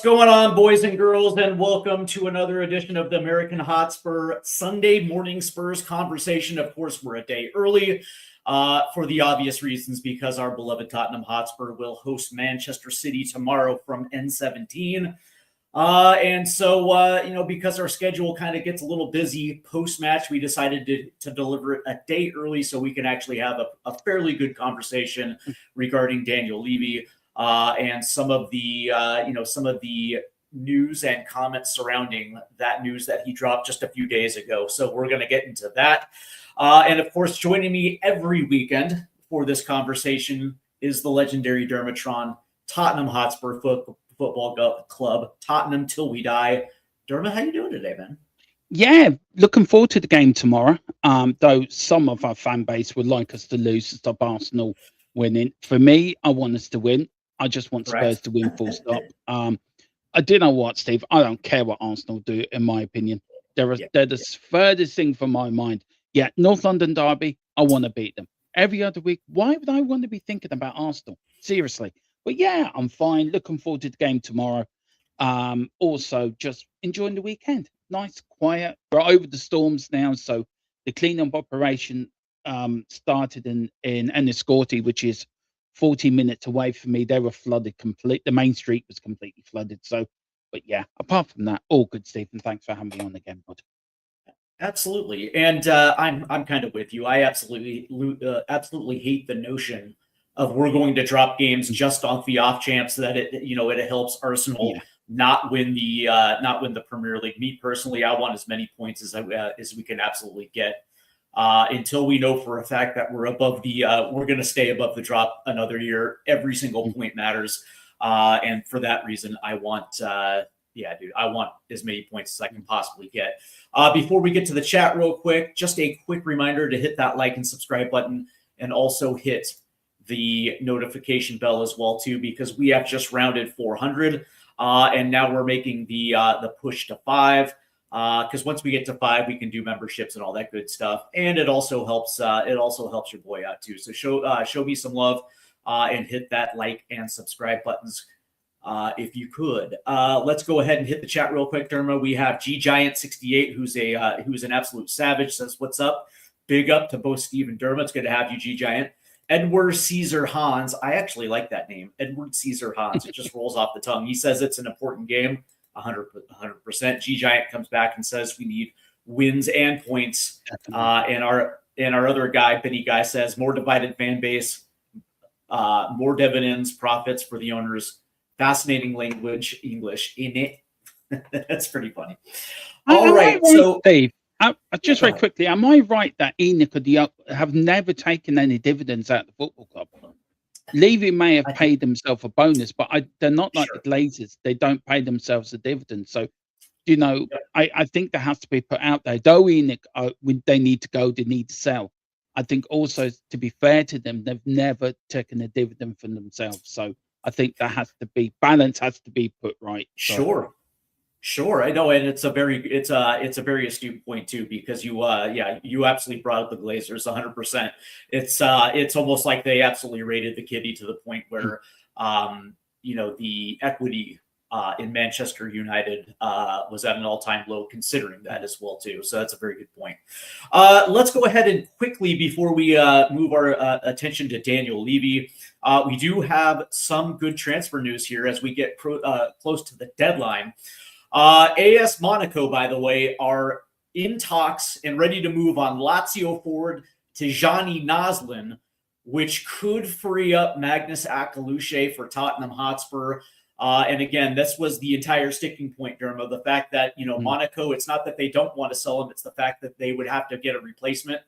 going on, boys and girls, and welcome to another edition of the American Hotspur Sunday morning Spurs conversation. Of course, we're a day early for the obvious reasons, because our beloved Tottenham Hotspur will host Manchester City tomorrow from N17. And so, because our schedule kind of gets a little busy post-match, we decided to deliver it a day early so we can actually have a fairly good conversation regarding Daniel Levy. And some of the news and comments surrounding that news that he dropped just a few days ago. So we're going to get into that. And of course, joining me every weekend for this conversation is the legendary Dermotron, Tottenham Hotspur Football Club, Tottenham till we die. Dermot, how you doing today, man? Yeah, looking forward to the game tomorrow. Though some of our fan base would like us to lose to stop Arsenal winning. For me, I want us to win. I just want Spurs to win, full stop. I do know what, Steve. I don't care what Arsenal do, in my opinion. They're the furthest thing from my mind. Yeah, North London derby, I want to beat them. Every other week, why would I want to be thinking about Arsenal? Seriously. But yeah, I'm fine. Looking forward to the game tomorrow. Also, just enjoying the weekend. Nice, quiet. We're over the storms now, so the cleanup operation started in Enniscorthy, which is 40 minutes away from me. They were flooded complete. The main street was completely flooded. So, but yeah, apart from that, all good, Stephen. Thanks for having me on again, bud. Absolutely, and I'm kind of with you. I absolutely hate the notion of we're going to drop games just off the off chance that it helps Arsenal not win the Premier League. Me personally, I want as many points as we can absolutely get. Until we know for a fact that we're going to stay above the drop another year. Every single point matters. And for that reason, I want as many points as I can possibly get. Before we get to the chat real quick, just a quick reminder to hit that like and subscribe button, and also hit the notification bell as well too, because we have just rounded 400. And now we're making the push to 5. Because once we get to 5, we can do memberships and all that good stuff, and it also helps. Your boy out too. So show me some love and hit that like and subscribe buttons if you could. Let's go ahead and hit the chat real quick, Derma. We have G Giant 68, who's an absolute savage. Says, "What's up? Big up to both Steve and Derma. It's good to have you, G Giant." Edward Caesar Hans. I actually like that name, Edward Caesar Hans. It just rolls off the tongue. He says it's an important game. 100%. G Giant comes back and says we need wins and points. And our other guy, Benny Guy, says more divided fan base, more dividends, profits for the owners. Fascinating language, English in it. That's pretty funny. All right, so Dave, just very quickly, am I right that ENIC have never taken any dividends out of the football club? Levy may have paid themselves a bonus, but they're not like the Glazers. They don't pay themselves a dividend. So, I think that has to be put out there. Though ENIC, they need to go, they need to sell. I think also, to be fair to them, they've never taken a dividend from themselves. So I think that balance has to be put right. So. Sure. I know, and it's a very astute point too, because you absolutely brought up the Glazers 100%. It's almost like they absolutely rated the kitty to the point where the equity in Manchester United was at an all-time low, considering that as well too. So that's a very good point. Let's go ahead and quickly, before we move our attention to Daniel Levy, we do have some good transfer news here as we get close to the deadline. AS Monaco, by the way, are in talks and ready to move on Lazio forward Tijani Naslin, which could free up Magnus Akaluche for Tottenham Hotspur. And again, this was the entire sticking point, Dermo. The fact that, Monaco, it's not that they don't want to sell him, it's the fact that they would have to get a replacement.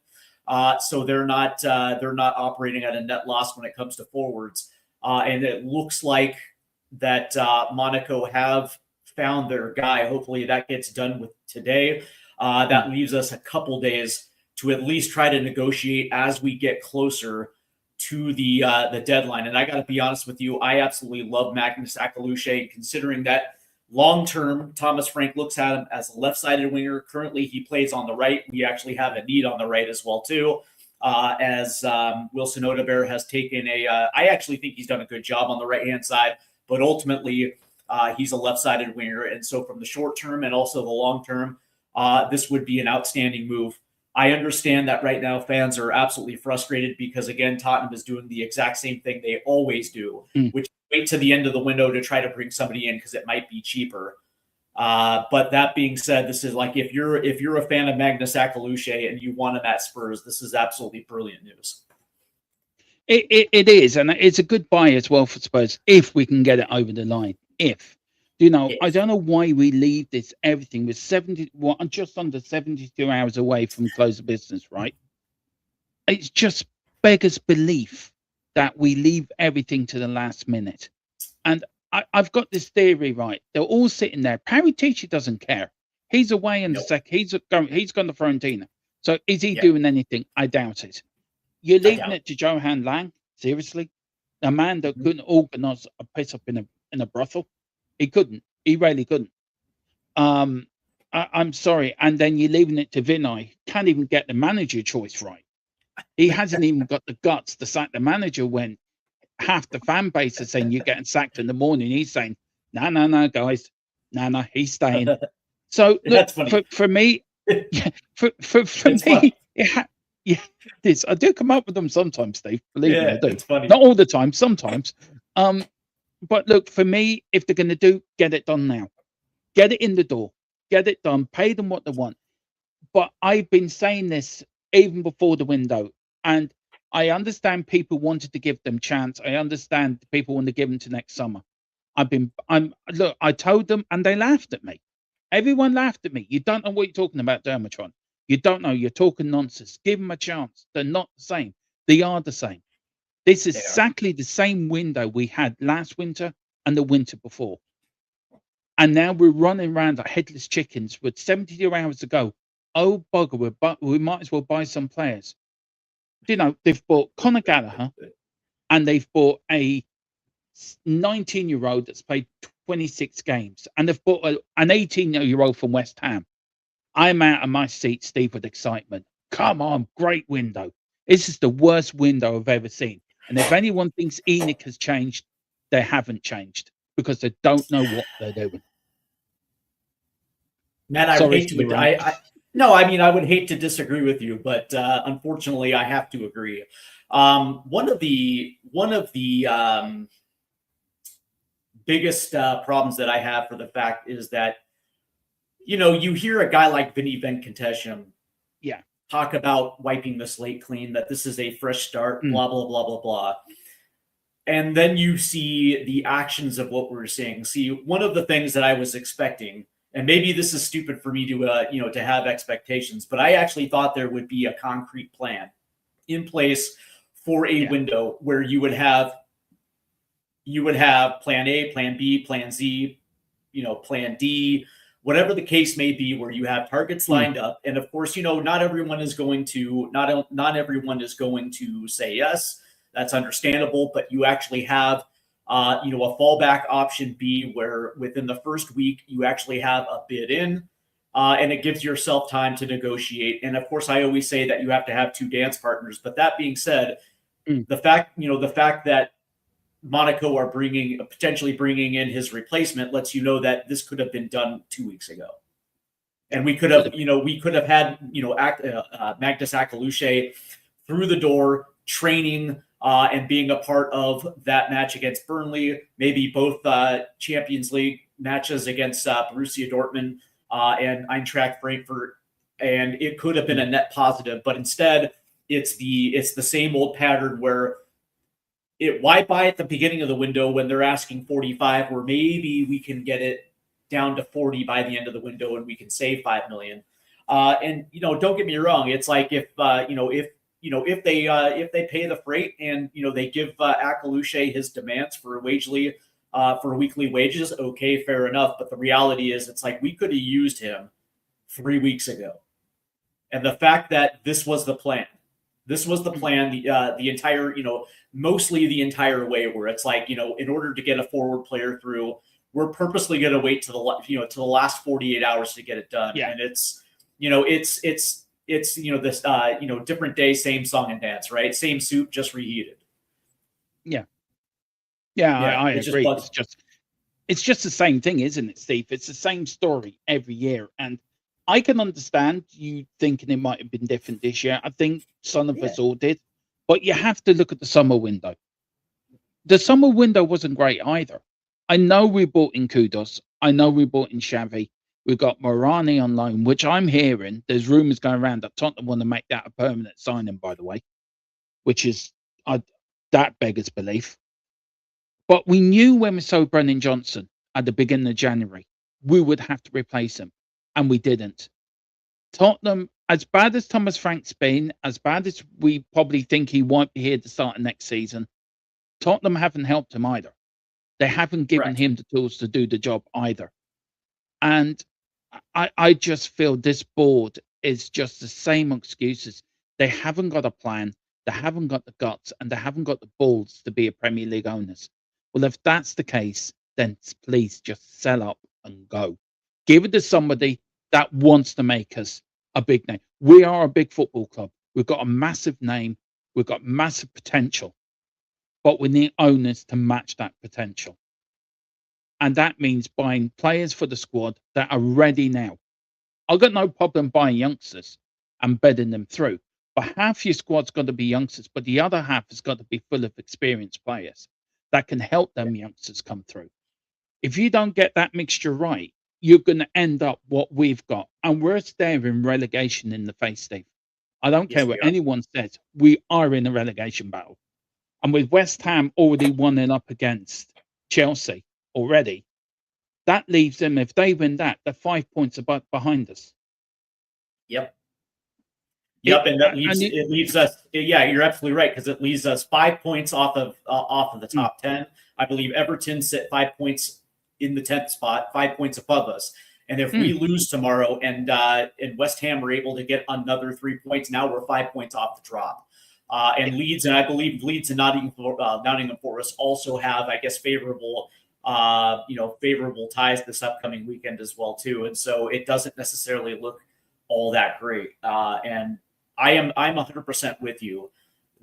So they're not operating at a net loss when it comes to forwards. And it looks like that Monaco have found their guy. Hopefully that gets done with today. That leaves us a couple days to at least try to negotiate as we get closer to the deadline. And I got to be honest with you, I absolutely love Magnus Akaluche, considering that long-term Thomas Frank looks at him as a left-sided winger. Currently, he plays on the right. We actually have a need on the right as well, too. As Wilson Odobert has taken I actually think he's done a good job on the right-hand side, but ultimately He's a left-sided winger, and so from the short term and also the long term, this would be an outstanding move. I understand that right now fans are absolutely frustrated because, again, Tottenham is doing the exact same thing they always do, which is wait to the end of the window to try to bring somebody in because it might be cheaper. But that being said, this is like if you're a fan of Magnus Akaluche and you want him at Spurs, this is absolutely brilliant news. It is, and it's a good buy as well for Spurs if we can get it over the line. I don't know why we leave this everything with just under 72 hours away from close of business, right? It's just beggars belief that we leave everything to the last minute. And I've got this theory, right? They're all sitting there. Paratici doesn't care. He's away in the sec. He's gone to Fiorentina. So is he doing anything? I doubt it. You're leaving it to Johan Lang? Seriously? A man that couldn't organise a piss up in a brothel? He couldn't. He really couldn't. I'm sorry. And then you're leaving it to Vinay. Can't even get the manager choice right. He hasn't even got the guts to sack the manager when half the fan base is saying you're getting sacked in the morning. He's saying, no, guys. No, he's staying. So look, for me, for me, I do come up with them sometimes, Steve. Believe me, I do. It's funny. Not all the time, sometimes. But look, for me, if they're going to get it done now. Get it in the door. Get it done. Pay them what they want. But I've been saying this even before the window. And I understand people wanted to give them chance. I understand people want to give them to next summer. I told them and they laughed at me. Everyone laughed at me. You don't know what you're talking about, Dermotron. You don't know. You're talking nonsense. Give them a chance. They're not the same. They are the same. This is exactly the same window we had last winter and the winter before. And now we're running around like headless chickens with 72 hours to go. Oh, bugger, we might as well buy some players. They've bought Conor Gallagher and they've bought a 19-year-old that's played 26 games. And they've bought an 18-year-old from West Ham. I'm out of my seat, Steve, with excitement. Come on, great window. This is the worst window I've ever seen. And if anyone thinks ENIC has changed, they haven't changed because they don't know what they're doing. Man, I would hate to. I would hate to disagree with you, but unfortunately, I have to agree. One of the biggest problems that I have for the fact is that you hear a guy like Vinny Venkatesham talk about wiping the slate clean, that this is a fresh start, blah, blah, blah, blah, blah. And then you see the actions of what we're seeing. See, one of the things that I was expecting, and maybe this is stupid for me to have expectations, but I actually thought there would be a concrete plan in place for a window where you would have plan A, plan B, plan Z, plan D, whatever the case may be, where you have targets lined up. And of course, not everyone is going to say yes. That's understandable, but you actually have a fallback option B, where within the first week you actually have a bid in, and it gives yourself time to negotiate. And of course, I always say that you have to have two dance partners. But that being said, the fact that Monaco are potentially bringing in his replacement lets you know that this could have been done 2 weeks ago, and we could have had Magnus Akaluche through the door, training and being a part of that match against Burnley, maybe both Champions League matches against Borussia Dortmund and Eintracht Frankfurt, and it could have been a net positive. But instead, it's the same old pattern where why buy at the beginning of the window when they're asking 45, where maybe we can get it down to 40 by the end of the window and we can save 5 million. And don't get me wrong, it's like if they pay the freight and they give Akaluche his demands for weekly wages, okay, fair enough. But the reality is, it's like we could have used him 3 weeks ago, and the fact that this was the plan. This was the plan, the entire, mostly the entire way, where it's like, in order to get a forward player through, we're purposely going to wait to the last 48 hours to get it done. Yeah. And it's this different day, same song and dance, right? Same soup, just reheated. I agree. it's just the same thing, isn't it, Steve? It's the same story every year. And I can understand you thinking it might have been different this year. I think some of us all did. But you have to look at the summer window. The summer window wasn't great either. I know we bought in Kudos. I know we bought in Xavi. We've got Morani on loan, which I'm hearing. There's rumours going around that Tottenham want to make that a permanent signing, by the way, which is that beggars belief. But we knew when we sold Brennan Johnson at the beginning of January, we would have to replace him, and we didn't. Tottenham, as bad as Thomas Frank's been, as bad as we probably think he won't be here to start next season, Tottenham haven't helped him either. They haven't given him the tools to do the job either. And I just feel this board is just the same excuses. They haven't got a plan, they haven't got the guts, and they haven't got the balls to be a Premier League owners. Well, if that's the case, then please just sell up and go. Give it to somebody that wants to make us a big name. We are a big football club. We've got a massive name. We've got massive potential. But we need owners to match that potential. And that means buying players for the squad that are ready now. I've got no problem buying youngsters and bedding them through. But half your squad's got to be youngsters, but the other half has got to be full of experienced players that can help them youngsters come through. If you don't get that mixture right, you're going to end up what we've got. And we're staring relegation in the face, Steve. I don't care what anyone says. We are in a relegation battle. And with West Ham already winning up against Chelsea already, that leaves them, if they win that, they're 5 points behind us. Yep. And that leaves us. Yeah, you're absolutely right, because it leaves us 5 points off of the top 10. I believe Everton sit 5 points in the 10th spot, 5 points above us. And if we lose tomorrow and West Ham are able to get another 3 points, now we're 5 points off the drop. And Leeds, and I believe Leeds and Nottingham Forest also have, I guess, favorable ties this upcoming weekend as well too. And so it doesn't necessarily look all that great. And I'm 100% with you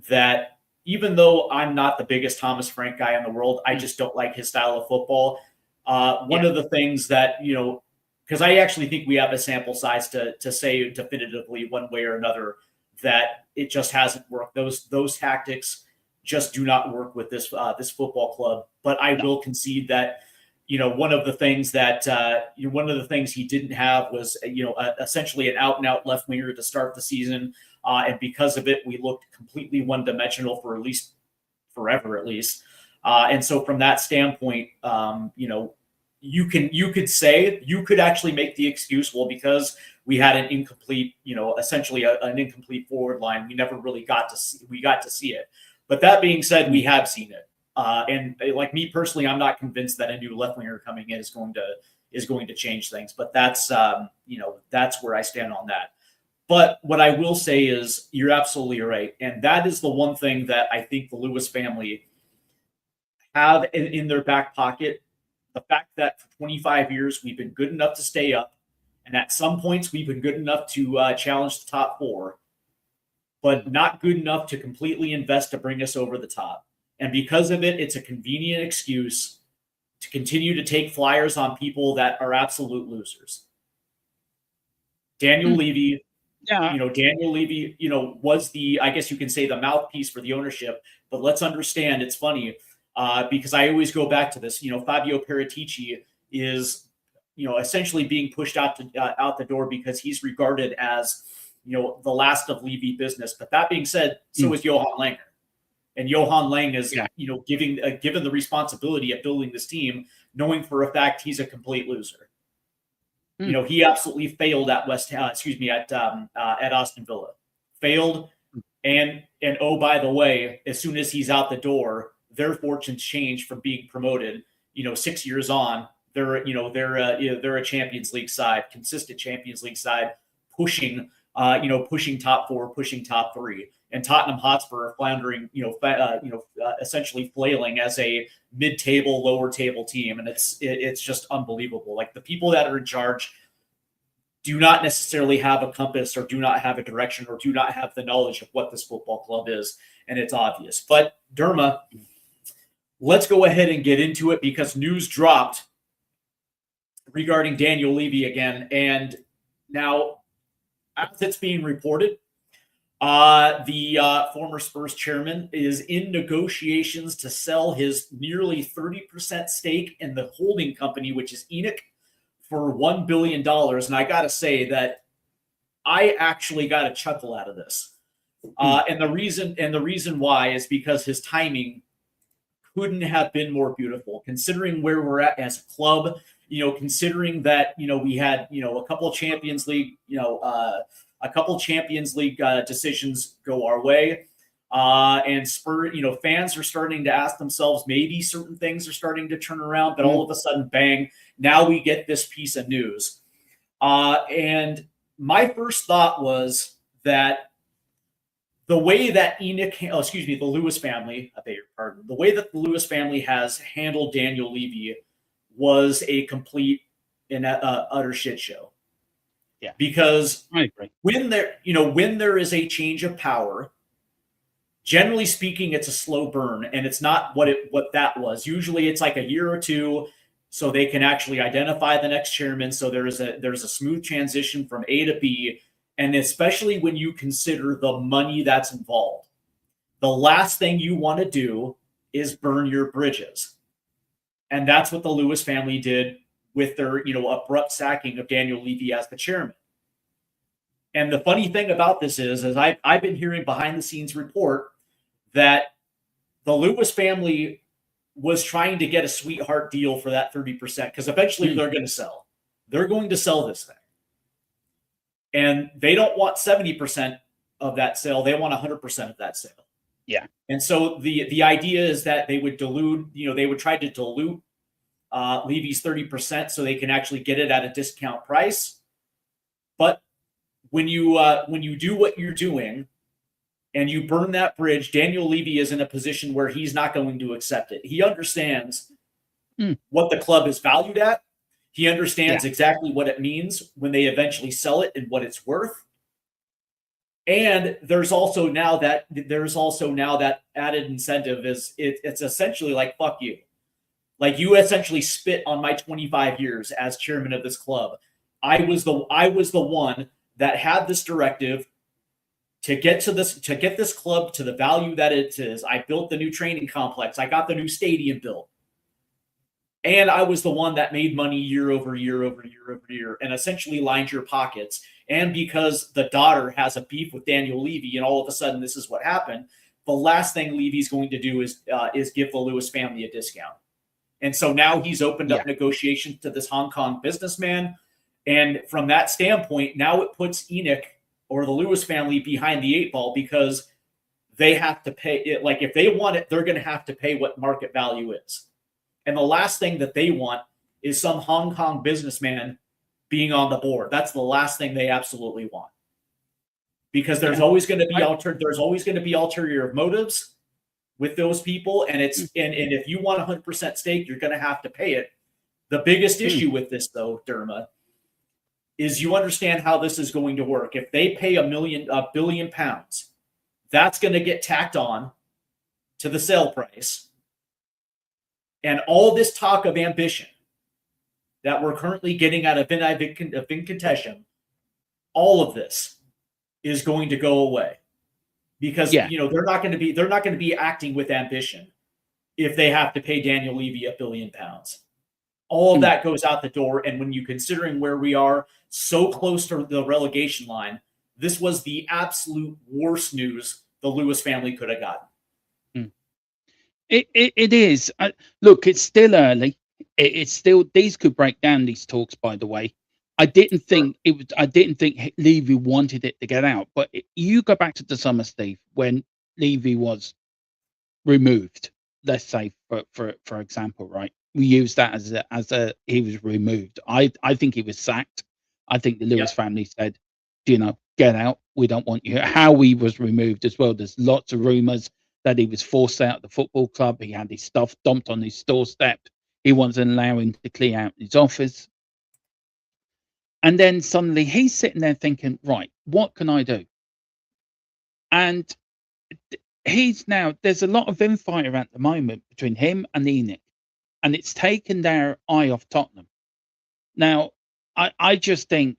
that even though I'm not the biggest Thomas Frank guy in the world, I just don't like his style of football. One of the things that, because I actually think we have a sample size to say definitively one way or another that it just hasn't worked. Those tactics just do not work with this football club. But I will concede that, one of the things he didn't have was, essentially an out and out left winger to start the season. And because of it, we looked completely one dimensional for at least forever, at least. And so from that standpoint, you could actually make the excuse, well, because we had an incomplete, essentially an incomplete forward line, we never really got to see it. But that being said, we have seen it. And like me personally, I'm not convinced that a new left winger coming in is going to change things. But that's where I stand on that. But what I will say is you're absolutely right. And that is the one thing that I think the Lewis family have in their back pocket. The fact that for 25 years, we've been good enough to stay up. And at some points, we've been good enough to challenge the top four, but not good enough to completely invest to bring us over the top. And because of it, it's a convenient excuse to continue to take flyers on people that are absolute losers. Daniel Levy, was I guess you can say the mouthpiece for the ownership. But let's understand, it's funny because I always go back to this. Fabio Paratici is, essentially being pushed out the door because he's regarded as, the last of Levy business. But that being said, so is Johan Langer. And Johan Lang is, given the responsibility of building this team, knowing for a fact he's a complete loser. He absolutely failed at at Aston Villa. Failed. And oh, by the way, as soon as he's out the door, their fortunes change from being promoted, 6 years on. They're a Champions League side, consistent Champions League side, pushing top four, pushing top three. And Tottenham Hotspur are floundering, essentially flailing as a mid-table, lower-table team, and it's just unbelievable. Like, the people that are in charge do not necessarily have a compass, or do not have a direction, or do not have the knowledge of what this football club is, and it's obvious. But Derma, let's go ahead and get into it, because news dropped regarding Daniel Levy again. And now, as it's being reported, the former Spurs chairman is in negotiations to sell his nearly 30% stake in the holding company, which is ENIC, for $1 billion. And I got to say that I actually got a chuckle out of this. And the reason why is because his timing couldn't have been more beautiful, considering where we're at as a club. Considering that we had a couple of Champions League decisions go our way, and Spurs fans are starting to ask themselves, maybe certain things are starting to turn around, but all of a sudden, bang! Now we get this piece of news, and my first thought was that the way that the Lewis family, I beg your pardon, the way that the Lewis family has handled Daniel Levy was a complete and utter shit show. Yeah, because I agree. When there is a change of power, generally speaking, it's a slow burn, and it's not what that was. Usually, it's like a year or two, so they can actually identify the next chairman. So there's a smooth transition from A to B. And especially when you consider the money that's involved, the last thing you want to do is burn your bridges. And that's what the Lewis family did with their, abrupt sacking of Daniel Levy as the chairman. And the funny thing about this is I've been hearing behind the scenes report that the Lewis family was trying to get a sweetheart deal for that 30%, because eventually they're going to sell. They're going to sell this thing. And they don't want 70% of that sale. They want 100% of that sale. Yeah. And so the idea is that they would they would try to dilute Levy's 30% so they can actually get it at a discount price. But when you do what you're doing and you burn that bridge, Daniel Levy is in a position where he's not going to accept it. He understands what the club is valued at. He understands exactly what it means when they eventually sell it and what it's worth. And there's also now that added incentive is it's essentially like, fuck you. Like, you essentially spit on my 25 years as chairman of this club. I was the one that had this directive to get this club to the value that it is. I built the new training complex. I got the new stadium built. And I was the one that made money year over year over year over year and essentially lined your pockets. And because the daughter has a beef with Daniel Levy, and all of a sudden this is what happened, the last thing Levy's going to do is give the Lewis family a discount. And so now he's opened up negotiations to this Hong Kong businessman. And from that standpoint, now it puts ENIC or the Lewis family behind the eight ball, because they have to pay it. Like, if they want it, they're going to have to pay what market value is. And the last thing that they want is some Hong Kong businessman being on the board. That's the last thing they absolutely want, because there's always going to be ulterior motives with those people. And and if you want 100% stake, you're going to have to pay it. The biggest issue with this, though, Derma, is you understand how this is going to work. If they pay £1 billion, that's going to get tacked on to the sale price. And all this talk of ambition that we're currently getting out of Vincontession, all of this is going to go away, because they're not going to be acting with ambition if they have to pay Daniel Levy £1 billion. All of that goes out the door. And when you considering where we are so close to the relegation line, this was the absolute worst news the Lewis family could have gotten. It is. Look, it's still early. It's still, these could break down, these talks, by the way. I didn't think Levy wanted it to get out. But you go back to the summer, Steve, when Levy was removed. Let's say, for example, right? We use that as a he was removed. I think he was sacked. I think the Lewis family said, get out. We don't want you. How he was removed as well. There's lots of rumors that he was forced out of the football club. He had his stuff dumped on his doorstep. He wasn't allowing to clear out his office. And then suddenly he's sitting there thinking, right, what can I do? And there's a lot of infighting at the moment between him and ENIC. And it's taken their eye off Tottenham. Now, I just think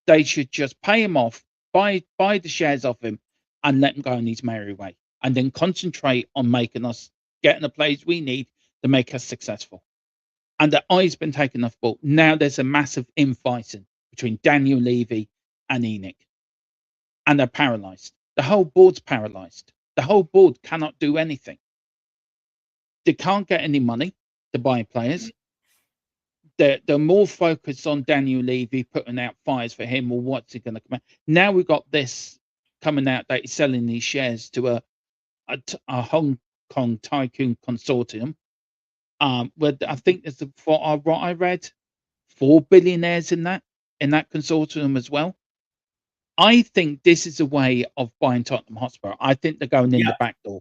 they should just pay him off, buy the shares off him, and let him go on his merry way, and then concentrate on getting the players we need to make us successful. And the eye's been taken off ball. Now there's a massive infighting between Daniel Levy and ENIC, and they're paralysed. The whole board's paralysed. The whole board cannot do anything. They can't get any money to buy players. They're more focused on Daniel Levy putting out fires for him, or what's he going to come out. Now we've got this coming out that he's selling these shares to a Hong Kong tycoon consortium. Where I think there's what I read, 4 billionaires in that consortium as well. I think this is a way of buying Tottenham Hotspur. I think they're going in the back door.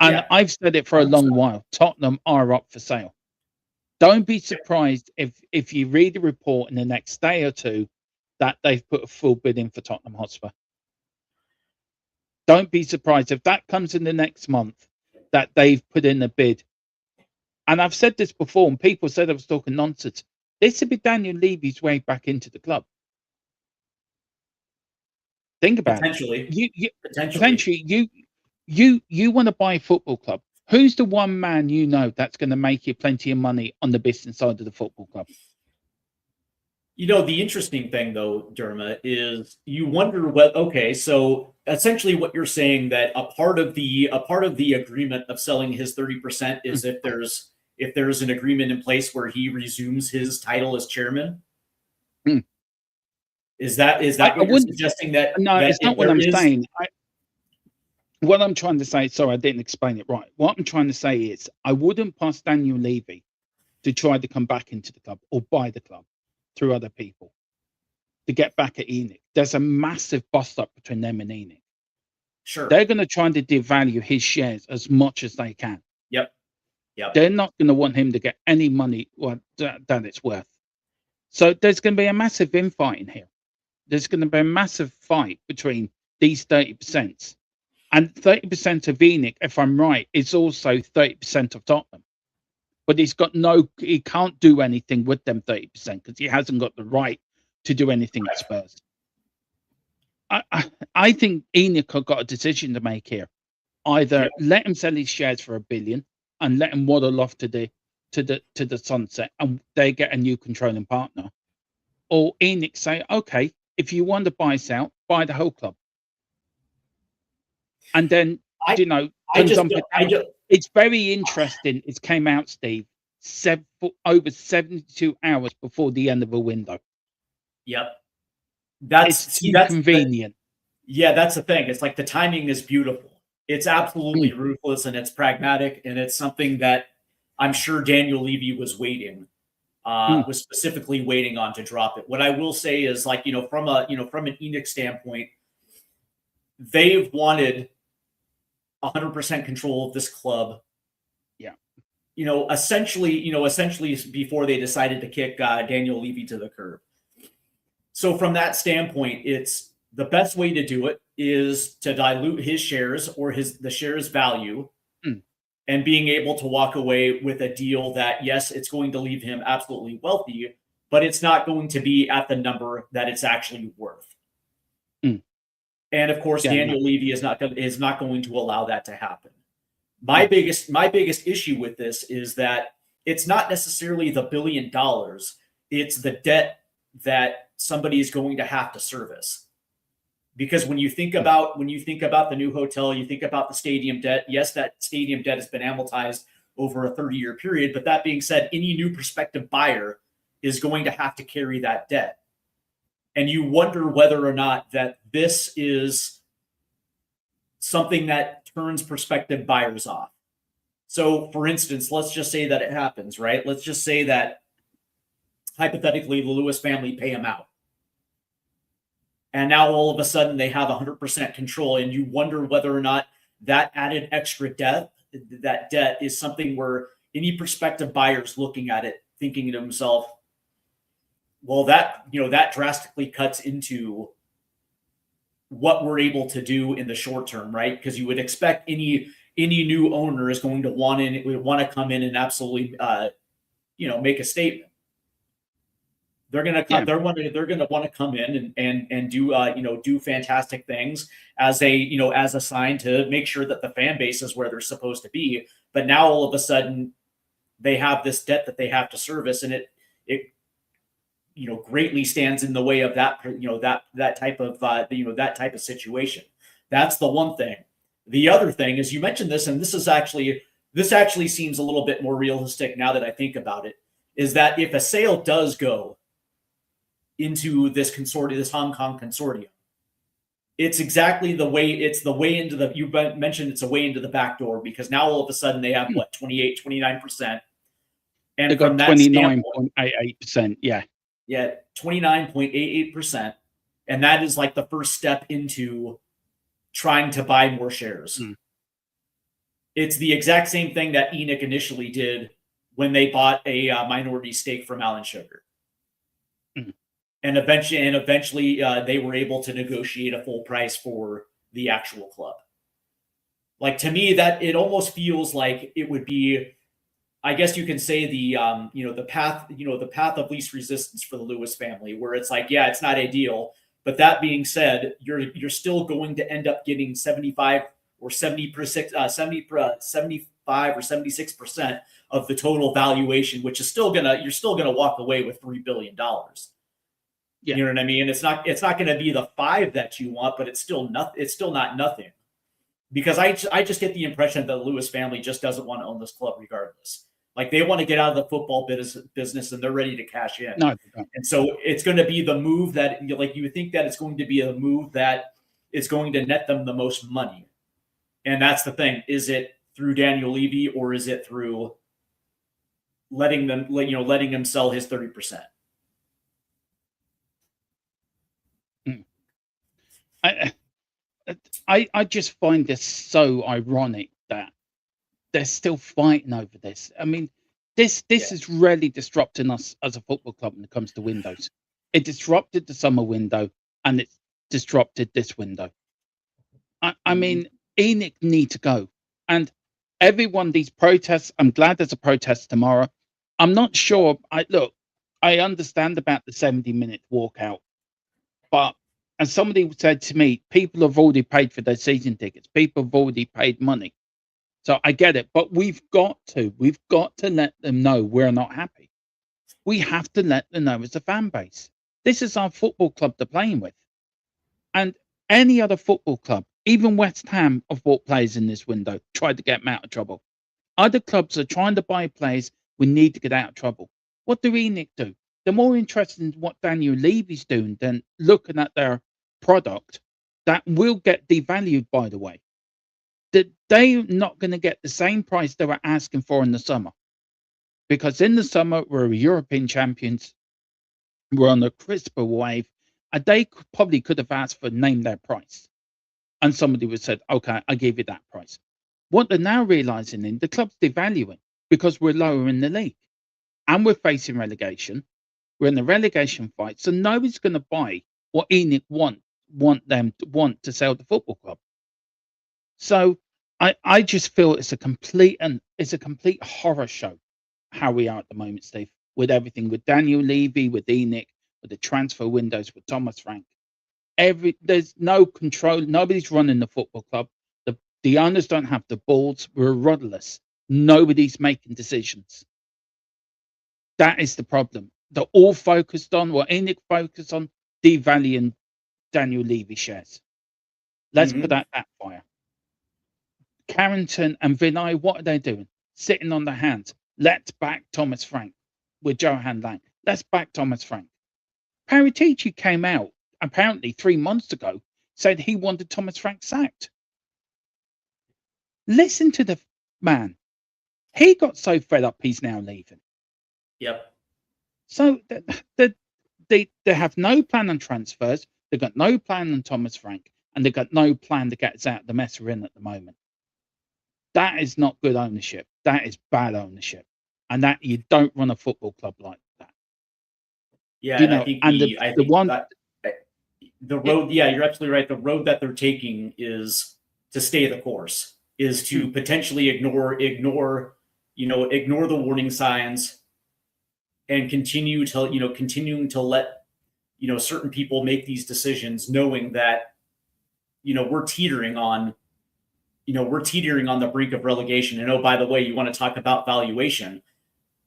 And I've said it for a long while. Tottenham are up for sale. Don't be surprised if you read the report in the next day or two that they've put a full bid in for Tottenham Hotspur. Don't be surprised if that comes in the next month that they've put in a bid. And I've said this before, and people said I was talking nonsense. This would be Daniel Levy's way back into the club. Think about it. Potentially, you want to buy a football club. Who's the one man you know that's going to make you plenty of money on the business side of the football club? You know, the interesting thing, though, Derma, is you wonder what. Okay, so essentially, what you're saying that a part of the agreement of selling his 30% is if there's an agreement in place where he resumes his title as chairman. Is that what you're suggesting? That no, that it's not what I'm saying. What I'm trying to say, sorry, I didn't explain it right. What I'm trying to say is I wouldn't pass Daniel Levy to try to come back into the club or buy the club through other people to get back at ENIC. There's a massive bust up between them and ENIC. Sure. They're going to try to devalue his shares as much as they can. Yep. They're not going to want him to get any money that it's worth. So there's going to be a massive infighting here. There's going to be a massive fight between these 30%. And 30% of ENIC, if I'm right, is also 30% of Tottenham. But he can't do anything with them 30% because he hasn't got the right to do anything at Spurs. I think ENIC have got a decision to make here. Either let him sell his shares for $1 billion and let him waddle off to the sunset and they get a new controlling partner. Or ENIC say, okay, if you want to buy us out, buy the whole club. And then, it's very interesting. It came out, Steve, over 72 hours before the end of a window. Yep. That's inconvenient. That's the thing. It's like the timing is beautiful. It's absolutely ruthless and it's pragmatic. And it's something that I'm sure Daniel Levy was was specifically waiting on to drop it. What I will say is from an ENIC standpoint, they've wanted 100% control of this club. Essentially before they decided to kick Daniel Levy to the curb. So from that standpoint, it's the best way to do it is to dilute his shares or the shares value and being able to walk away with a deal that, yes, it's going to leave him absolutely wealthy, but it's not going to be at the number that it's actually worth. And of course, Daniel Levy is not going to allow that to happen. My biggest issue with this is that it's not necessarily the $1 billion; it's the debt that somebody is going to have to service. Because when you think about the new hotel, you think about the stadium debt. Yes, that stadium debt has been amortized over a 30-year period. But that being said, any new prospective buyer is going to have to carry that debt. And you wonder whether or not that this is something that turns prospective buyers off. So, for instance, let's just say that it happens, right? Let's just say that, hypothetically, the Lewis family pay him out. And now all of a sudden they have 100% control. And you wonder whether or not that added extra debt, that debt is something where any prospective buyers looking at it, thinking to himself, well, that drastically cuts into what we're able to do in the short term, right? Because you would expect any new owner is going to want to come in and absolutely, make a statement. They're gonna come. They're gonna want to come in and do do fantastic things as a sign to make sure that the fan base is where they're supposed to be. But now all of a sudden they have this debt that they have to service, and it greatly stands in the way of that that type of that type of situation. That's the one thing. The other thing is, you mentioned this, and this actually seems a little bit more realistic now that I think about it, is that if a sale does go into this consortium, this Hong Kong consortium, it's exactly the way into the, you mentioned it's a way into the back door, because now all of a sudden they have 29%. And they've got 29.88%. Yeah. Yeah. 29.88%. And that is like the first step into trying to buy more shares. It's the exact same thing that ENIC initially did when they bought a minority stake from Alan Sugar. And eventually they were able to negotiate a full price for the actual club. Like, to me, that it almost feels like it would be, I guess you can say, the path of least resistance for the Lewis family, where it's like, yeah, it's not ideal, but that being said, you're still going to end up getting 75 or 75 or 76% of the total valuation, which is you're still gonna walk away with $3 billion. Yeah. You know what I mean? It's not going to be the 5 that you want, but it's still not nothing. Because I just get the impression that the Lewis family just doesn't want to own this club regardless. Like, they want to get out of the football business, and they're ready to cash in. No. And so it's going to be the move that, like, you would think that it's going to be a move that is going to net them the most money. And that's the thing. Is it through Daniel Levy, or is it through letting him sell his 30%? I just find this so ironic that they're still fighting over this. I mean, this is really disrupting us as a football club when it comes to windows. It disrupted the summer window, and it's disrupted this window. I mean, ENIC need to go. And everyone, these protests, I'm glad there's a protest tomorrow. I'm not sure. I understand about the 70-minute walkout, but as somebody said to me, people have already paid for their season tickets. People have already paid money. So I get it. But we've got to let them know we're not happy. We have to let them know as a fan base. This is our football club they're playing with. And any other football club, even West Ham, have bought players in this window, tried to get them out of trouble. Other clubs are trying to buy players we need to get out of trouble. What do ENIC do? They're more interested in what Daniel Levy's doing than looking at their product that will get devalued, by the way. That they're not going to get the same price they were asking for in the summer. Because in the summer, we're European champions. We're on a crisper wave. And they probably could have asked for name their price. And somebody would have said, okay, I give you that price. What they're now realizing is the club's devaluing because we're lower in the league. And we're facing relegation. We're in the relegation fight, so nobody's going to buy what ENIC want to sell the football club. So I just feel it's a complete horror show how we are at the moment, Steve, with everything, with Daniel Levy, with ENIC, with the transfer windows, with Thomas Frank. There's no control. Nobody's running the football club. The owners don't have the balls. We're rudderless. Nobody's making decisions. That is the problem. They're all focused on what ENIC focused on, devaluing Daniel Levy shares. Let's put that fire. Carrington and Vinay, what are they doing? Sitting on their hands. Let's back Thomas Frank with Johan Lang. Let's back Thomas Frank. Paratici came out apparently 3 months ago, said he wanted Thomas Frank sacked. Listen to the man. He got so fed up, he's now leaving. Yep. So they have no plan on transfers. They've got no plan on Thomas Frank, and they've got no plan to get us out of the mess we're in at the moment. That is not good ownership. That is bad ownership, and that you don't run a football club like that. Yeah, you know, the road. Yeah, you're absolutely right. The road that they're taking is to stay the course. Is to potentially ignore the warning signs. and continuing to let certain people make these decisions, knowing that we're teetering on the brink of relegation. And oh, by the way, you want to talk about valuation?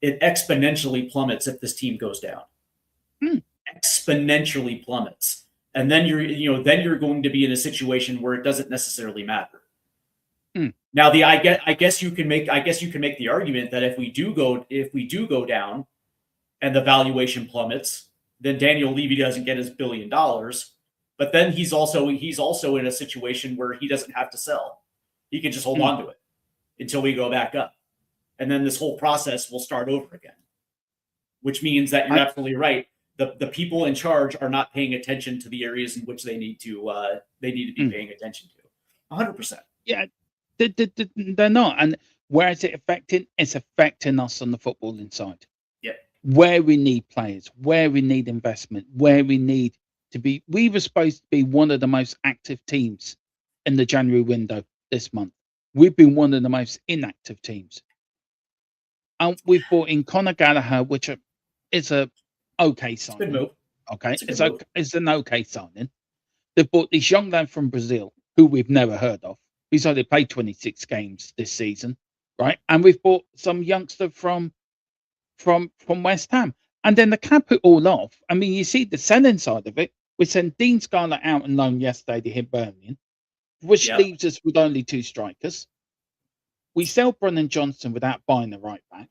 It exponentially plummets if this team goes down. Exponentially plummets, and then you're going to be in a situation where it doesn't necessarily matter. Now, I guess you can make the argument that if we do go down, and the valuation plummets, then Daniel Levy doesn't get his $1 billion. But then he's also in a situation where he doesn't have to sell. He can just hold on to it until we go back up. And then this whole process will start over again. Which means that you're absolutely right. The people in charge are not paying attention to the areas in which they need to be paying attention to. 100%. Yeah, they're not. And where is it affecting? It's affecting us on the footballing side. Yeah. Where we need players, where we need investment, where we need to be. We were supposed to be one of the most active teams in the January window this month. We've been one of the most inactive teams. And we've brought in Conor Gallagher, which is a okay signing. Good move. Okay, it's an okay signing. They've brought this young lad from Brazil who we've never heard of. He's only played 26 games this season, right? And we've brought some youngster from West Ham. And then to cap it all off, I mean, you see the selling side of it. We sent Dean Scarlett out on loan yesterday to hit Birmingham, which leaves us with only 2 strikers. We sell Brennan Johnson without buying the right back.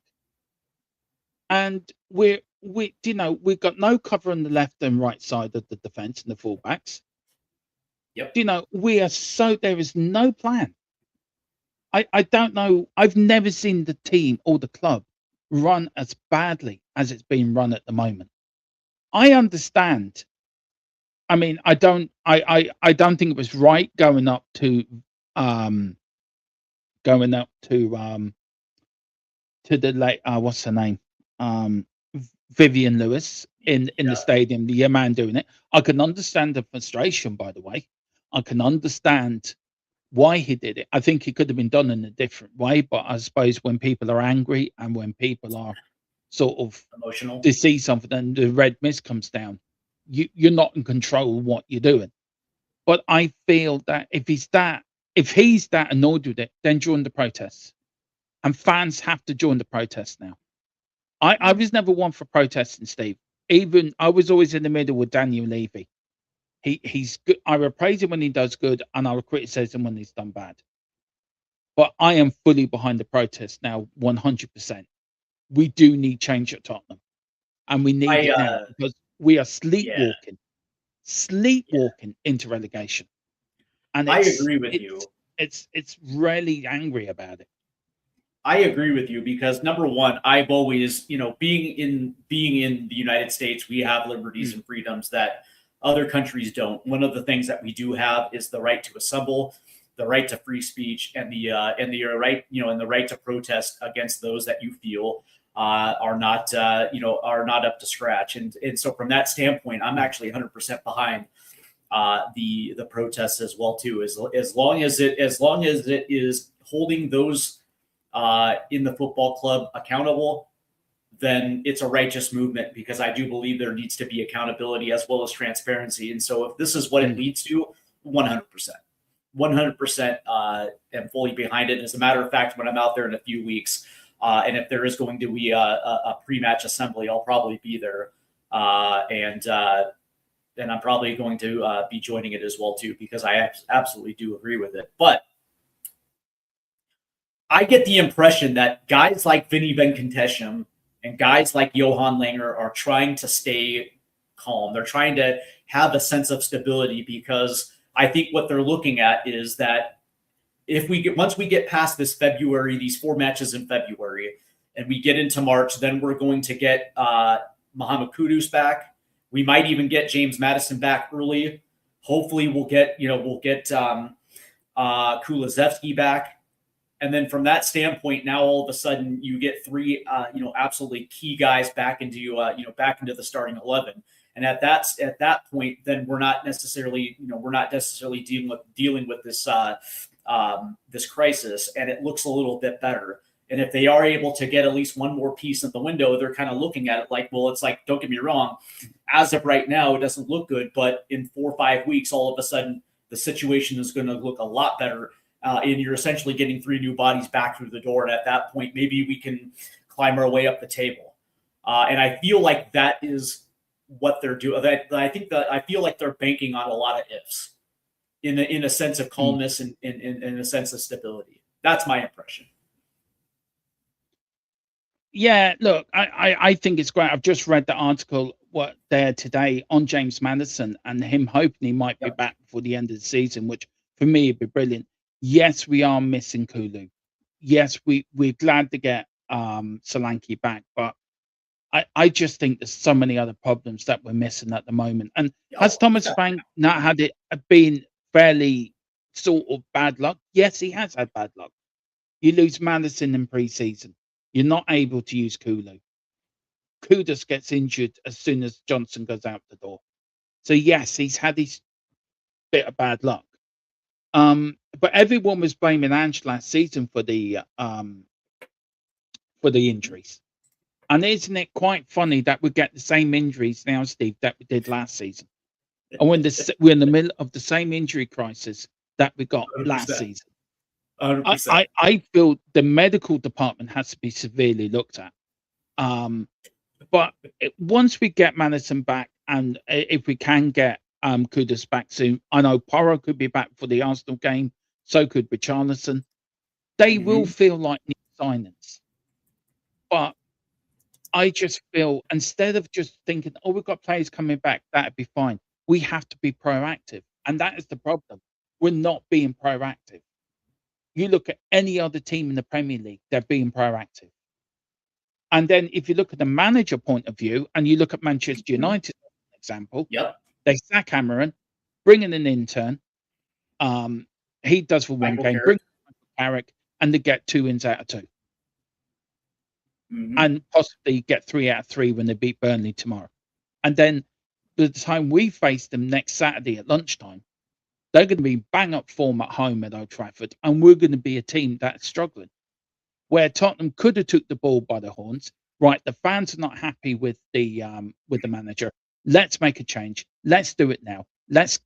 And we've got no cover on the left and right side of the defence and the fullbacks. Yep. There is no plan. I don't know. I've never seen the team or the club run as badly as it's being run at the moment. I understand. I mean, I don't think it was right going up to the late what's her name? Vivian Lewis in the stadium, the man doing it. I can understand the frustration, by the way. I can understand why he did it. I think it could have been done in a different way, but I suppose when people are angry and when people are sort of emotional to see something and the red mist comes down, you're not in control of what you're doing. But I feel that if he's that annoyed with it, then join the protests. And fans have to join the protests now. I was never one for protesting, Steve. Even I was always in the middle with Daniel Levy. He's good. I will praise him when he does good, and I will criticize him when he's done bad. But I am fully behind the protest now, 100%. We do need change at Tottenham, and we need it now because we are sleepwalking into relegation. And I agree with you. It's really angry about it. I agree with you because number one, I've always, being in the United States, we have liberties and freedoms that other countries don't. One of the things that we do have is the right to assemble, the right to free speech, and the right to protest against those that you feel are not up to scratch. And so from that standpoint, I'm actually 100% behind the protests as well too. As long as it is holding those in the football club accountable, then it's a righteous movement because I do believe there needs to be accountability as well as transparency. And so if this is what it leads to, 100% am fully behind it. As a matter of fact, when I'm out there in a few weeks, and if there is going to be a pre-match assembly, I'll probably be there. And I'm probably going to be joining it as well too, because I absolutely do agree with it. But I get the impression that guys like Vinny Venkatesham and guys like Johan Langer are trying to stay calm. They're trying to have a sense of stability because I think what they're looking at is that once we get past this February, these 4 matches in February, and we get into March, then we're going to get Mohamed Kudus back. We might even get James Maddison back early. Hopefully we'll get Kulusevski back. And then from that standpoint, now all of a sudden you get 3, absolutely key guys back into the starting 11. And at that point, then we're not necessarily dealing with this this crisis, and it looks a little bit better. And if they are able to get at least one more piece in the window, they're kind of looking at it like, well, it's like, don't get me wrong, as of right now, it doesn't look good, but in 4 or 5 weeks, all of a sudden, the situation is going to look a lot better. And you're essentially getting 3 new bodies back through the door. And at that point, maybe we can climb our way up the table. And I feel like that is what they're doing. I feel like they're banking on a lot of ifs in a sense of calmness and in a sense of stability. That's my impression. Yeah, look, I think it's great. I've just read the article there today on James Maddison and him hoping he might be back before the end of the season, which for me would be brilliant. Yes, we are missing Kulu. Yes, we're glad to get Solanke back, but I just think there's so many other problems that we're missing at the moment. And has Thomas Frank not had it been fairly sort of bad luck? Yes, he has had bad luck. You lose Maddison in pre-season. You're not able to use Kulu. Kudus gets injured as soon as Johnson goes out the door. So yes, he's had his bit of bad luck. But everyone was blaming Ange last season for the injuries. And isn't it quite funny that we get the same injuries now, Steve, that we did last season? And we're in the middle of the same injury crisis that we got 100%. Last season. 100%. I feel the medical department has to be severely looked at. But once we get Maddison back, and if we can get Kudus back soon, I know Porro could be back for the Arsenal game. So could Richarlison. They will feel like new signings. But I just feel instead of just thinking, oh, we've got players coming back, that'd be fine. We have to be proactive. And that is the problem. We're not being proactive. You look at any other team in the Premier League, they're being proactive. And then if you look at the manager point of view, and you look at Manchester United, for example, they sack Cameron, bring in an intern. He does for one game, bring in Carrick, and they get 2 wins out of 2. And possibly get 3 out of 3 when they beat Burnley tomorrow. And then by the time we face them next Saturday at lunchtime, they're going to be bang up form at home at Old Trafford, and we're going to be a team that's struggling. Where Tottenham could have took the ball by the horns, right? The fans are not happy with the manager. Let's make a change. Let's do it now. Let's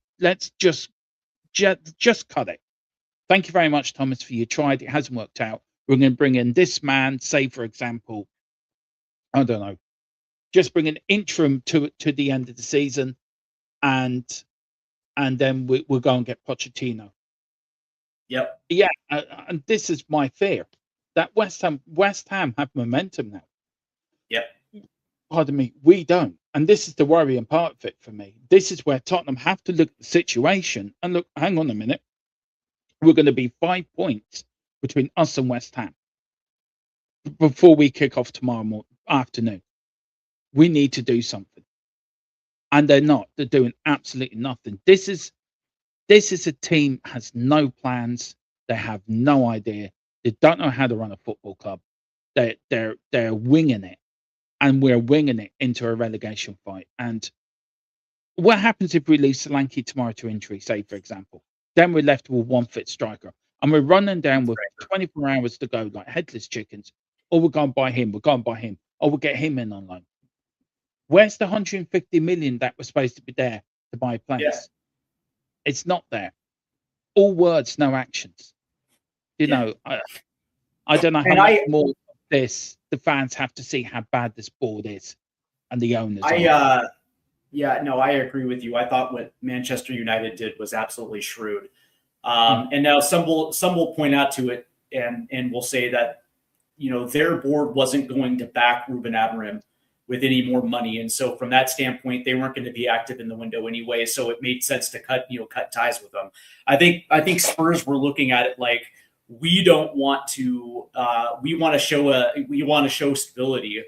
just cut it. Thank you very much, Thomas, for you tried. It hasn't worked out. We're going to bring in this man, say, for example, I don't know, just bring an interim to the end of the season, and then we'll go and get Pochettino. Yep. Yeah, and this is my fear, that West Ham have momentum now. Yep. Pardon me, we don't. And this is the worrying part of it for me. This is where Tottenham have to look at the situation and look, hang on a minute, we're going to be 5 points between us and West Ham before we kick off tomorrow afternoon. We need to do something. And they're not. They're doing absolutely nothing. This is a team has no plans. They have no idea. They don't know how to run a football club. They're winging it. And we're winging it into a relegation fight. And what happens if we lose Solanke tomorrow to injury, say, for example? Then we're left with one fit striker. And we're running down with 24 hours to go like headless chickens. Or we're going to buy him. Or we'll get him in on loan. Where's the 150 million that was supposed to be there to buy players? Yeah. It's not there. All words, no actions. You know, I don't know how much more of this the fans have to see how bad this board is and the owners. I agree with you. I thought what Manchester United did was absolutely shrewd. And now some will point out to it and will say that, you know, their board wasn't going to back Ruben Amorim with any more money. And so from that standpoint, they weren't going to be active in the window anyway. So it made sense to cut ties with them. I think Spurs were looking at it like, we don't want to, we want to show stability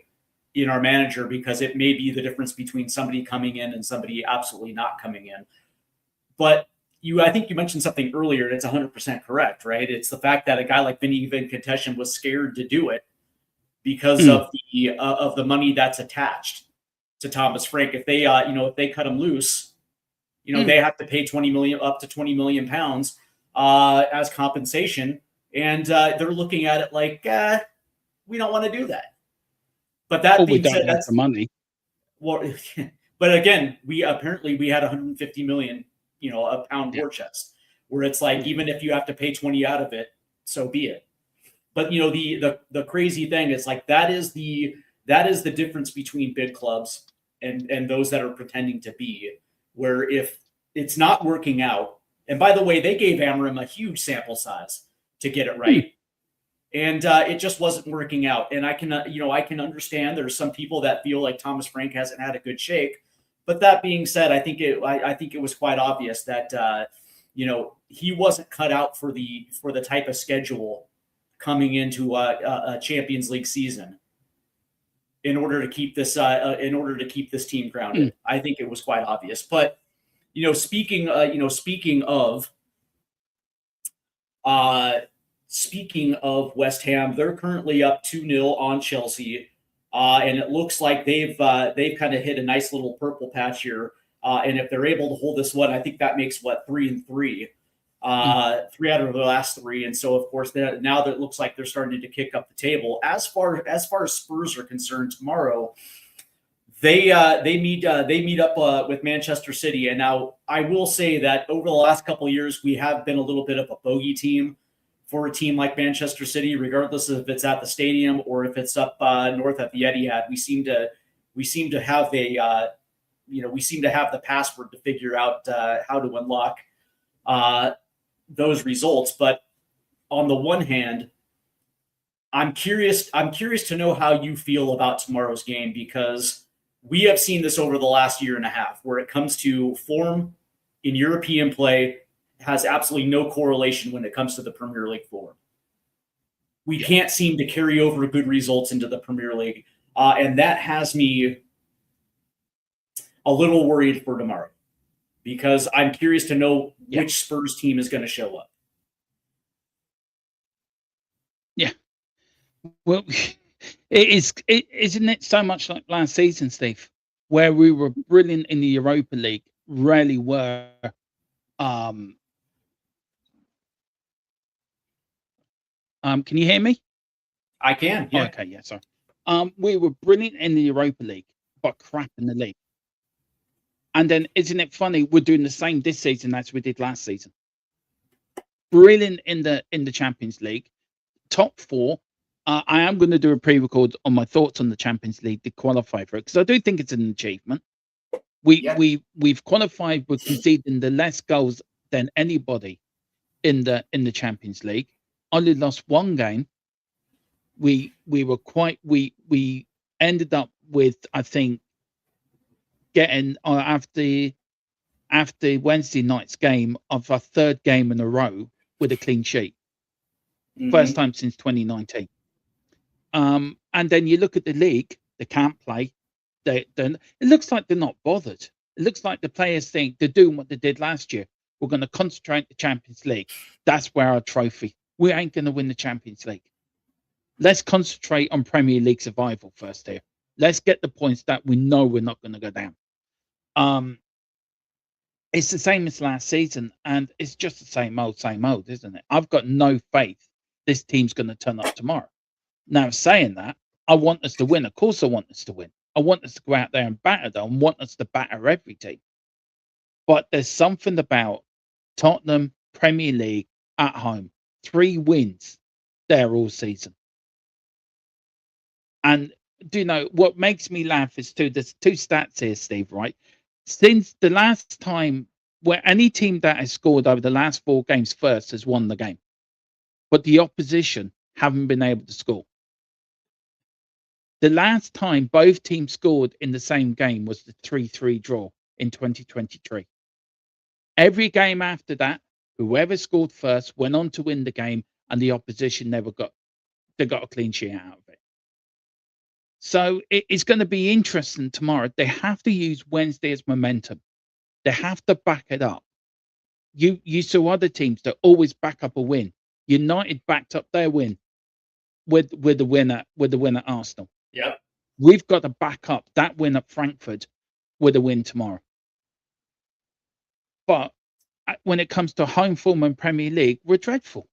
in our manager, because it may be the difference between somebody coming in and somebody absolutely not coming in. But I think you mentioned something earlier, and it's 100% correct, right? It's the fact that a guy like Vinny Venkateshan was scared to do it because of the money that's attached to Thomas Frank. If they if they cut him loose, they have to pay up to 20 million pounds as compensation, and they're looking at it like, we don't want to do that. But that Or we being said, don't have that's the money. well. But again, we had 150 million, a pound war chest, where it's like even if you have to pay 20 out of it, so be it. But the crazy thing is like that is the difference between big clubs and those that are pretending to be, where if it's not working out, and by the way, they gave Amarim a huge sample size to get it right. And it just wasn't working out. And I can understand there's some people that feel like Thomas Frank hasn't had a good shake. But that being said, I think it was quite obvious that he wasn't cut out for the type of schedule coming into a Champions League season in order to keep this team grounded. I think it was quite obvious. But speaking of West Ham, they're currently up 2-0 on Chelsea, and it looks like they've kind of hit a nice little purple patch here. And if they're able to hold this one, I think that makes 3-3, 3 out of the last 3. And so, of course, now that it looks like they're starting to kick up the table. As far as Spurs are concerned, tomorrow they meet up with Manchester City. And now I will say that over the last couple of years, we have been a little bit of a bogey team for a team like Manchester City, regardless of if it's at the stadium or if it's up north at the Etihad. We seem to have the password to figure out how to unlock those results. But on the one hand, I'm curious to know how you feel about tomorrow's game, because we have seen this over the last year and a half, where it comes to form in European play has absolutely no correlation when it comes to the Premier League form. We can't seem to carry over good results into the Premier League, and that has me a little worried for tomorrow, because I'm curious to know which Spurs team is going to show up. Yeah. Well, isn't it so much like last season, Steve, where we were brilliant in the Europa League, rarely were. Can you hear me? I can. Yeah. Oh, okay. Yeah. Sorry. We were brilliant in the Europa League, but crap in the league. And then, isn't it funny? We're doing the same this season as we did last season. Brilliant in the Champions League, top 4. I am going to do a pre-record on my thoughts on the Champions League to qualify for it, because I do think it's an achievement. We've qualified with conceding the less goals than anybody in the Champions League. Only lost one game. We ended up with, I think, getting after Wednesday night's game of our 3rd game in a row with a clean sheet. First time since 2019. And then you look at the league, they can't play. It looks like they're not bothered. It looks like the players think they're doing what they did last year. We're going to concentrate on the Champions League. That's where our trophy. We ain't going to win the Champions League. Let's concentrate on Premier League survival first here. Let's get the points that we know we're not going to go down. It's the same as last season, and it's just the same old, isn't it? I've got no faith this team's going to turn up tomorrow. Now, saying that, I want us to win. Of course I want us to win. I want us to go out there and batter them. I want us to batter every team. But there's something about Tottenham, Premier League, at home. 3 wins there all season. And do you know what makes me laugh is there's 2 stats here, Steve, right? Since the last time where any team that has scored over the last 4 games first has won the game, but the opposition haven't been able to score. The last time both teams scored in the same game was the 3-3 draw in 2023. Every game after that, whoever scored first went on to win the game, and the opposition got a clean sheet out of it. So it's going to be interesting tomorrow. They have to use Wednesday as momentum. They have to back it up. You saw other teams that always back up a win. United backed up their win with the win at Arsenal. Yeah. We've got to back up that win at Frankfurt with a win tomorrow. But when it comes to home form and Premier League, we're dreadful.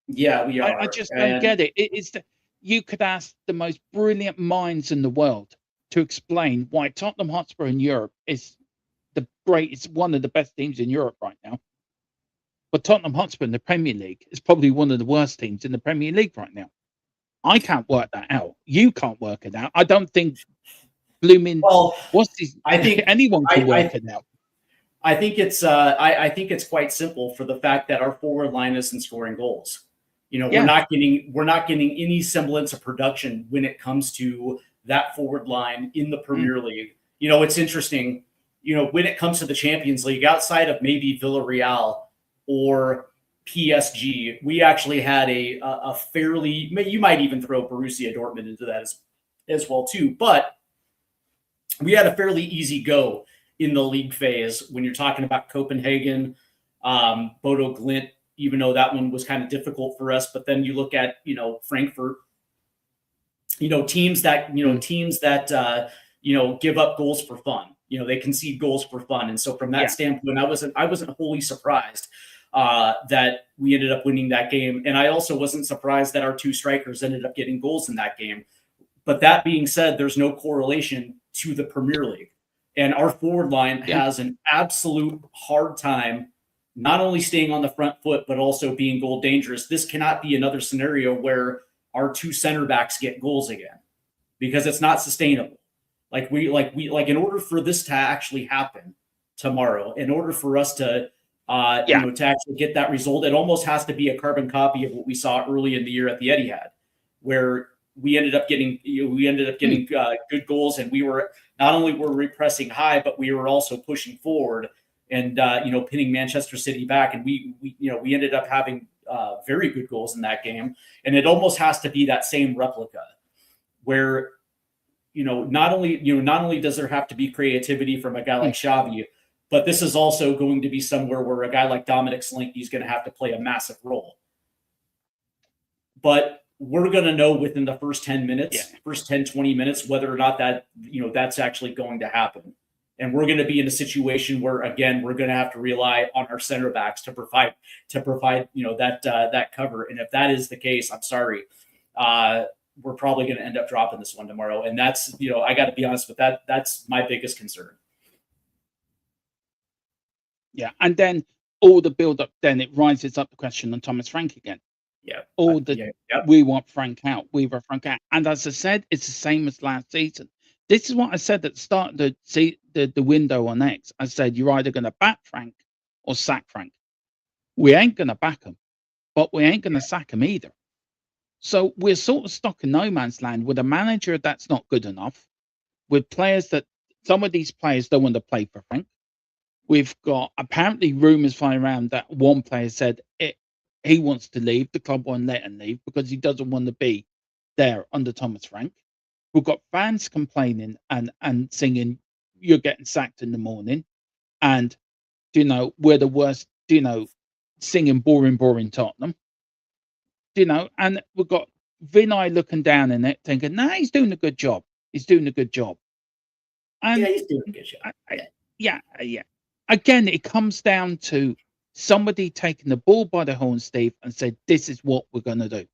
Yeah, we are. I just don't get it. You could ask the most brilliant minds in the world to explain why Tottenham Hotspur in Europe is it's one of the best teams in Europe right now. But Tottenham Hotspur in the Premier League is probably one of the worst teams in the Premier League right now. I can't work that out. You can't work it out. I don't think blooming I think anyone can work it out. I think it's quite simple for the fact that our forward line isn't scoring goals. We're not getting any semblance of production when it comes to that forward line in the Premier League. It's interesting, when it comes to the Champions League, outside of maybe Villarreal or PSG, we actually had a fairly, you might even throw Borussia Dortmund into that as well too, but we had a fairly easy go in the league phase when you're talking about Copenhagen, Bodo Glimt, even though that one was kind of difficult for us. But then you look at, Frankfurt, teams that give up goals for fun. They concede goals for fun. And so from that standpoint, I wasn't wholly surprised that we ended up winning that game. And I also wasn't surprised that our two strikers ended up getting goals in that game. But that being said, there's no correlation to the Premier League. And our forward line has an absolute hard time not only staying on the front foot, but also being goal dangerous. This cannot be another scenario where our two center backs get goals again, because it's not sustainable. In order for this to actually happen tomorrow, in order for us to to actually get that result, it almost has to be a carbon copy of what we saw early in the year at the Etihad, where we ended up getting good goals, and we were not only were we pressing high, but we were also pushing forward and pinning Manchester City back, and we ended up having very good goals in that game. And it almost has to be that same replica, where not only does there have to be creativity from a guy like Xavi, but this is also going to be somewhere where a guy like Dominic Solanke is going to have to play a massive role. But we're going to know within the first 10 minutes, first 10, 20 minutes, whether or not that's actually going to happen. And we're going to be in a situation where, again, we're going to have to rely on our center backs to provide that cover. And if that is the case, I'm sorry, we're probably going to end up dropping this one tomorrow. And that's, I got to be honest with that. That's my biggest concern. Yeah. And then all the build up, then it rises up the question on Thomas Frank again. Yeah. We want Frank out. We want Frank out. And as I said, it's the same as last season. This is what I said at the start of the window on X. I said, you're either going to back Frank or sack Frank. We ain't going to back him, but we ain't going to sack him either. So we're sort of stuck in no man's land with a manager that's not good enough, with players that some of these players don't want to play for Frank. We've got apparently rumors flying around that one player said he wants to leave. The club won't let him leave because he doesn't want to be there under Thomas Frank. We've got fans complaining and singing, you're getting sacked in the morning. And, we're the worst, singing boring Tottenham. And we've got Vinay looking down in it thinking, he's doing a good job. He's doing a good job. And he's doing a good job. Yeah. Again, it comes down to somebody taking the ball by the horn, Steve, and said, this is what we're going to do.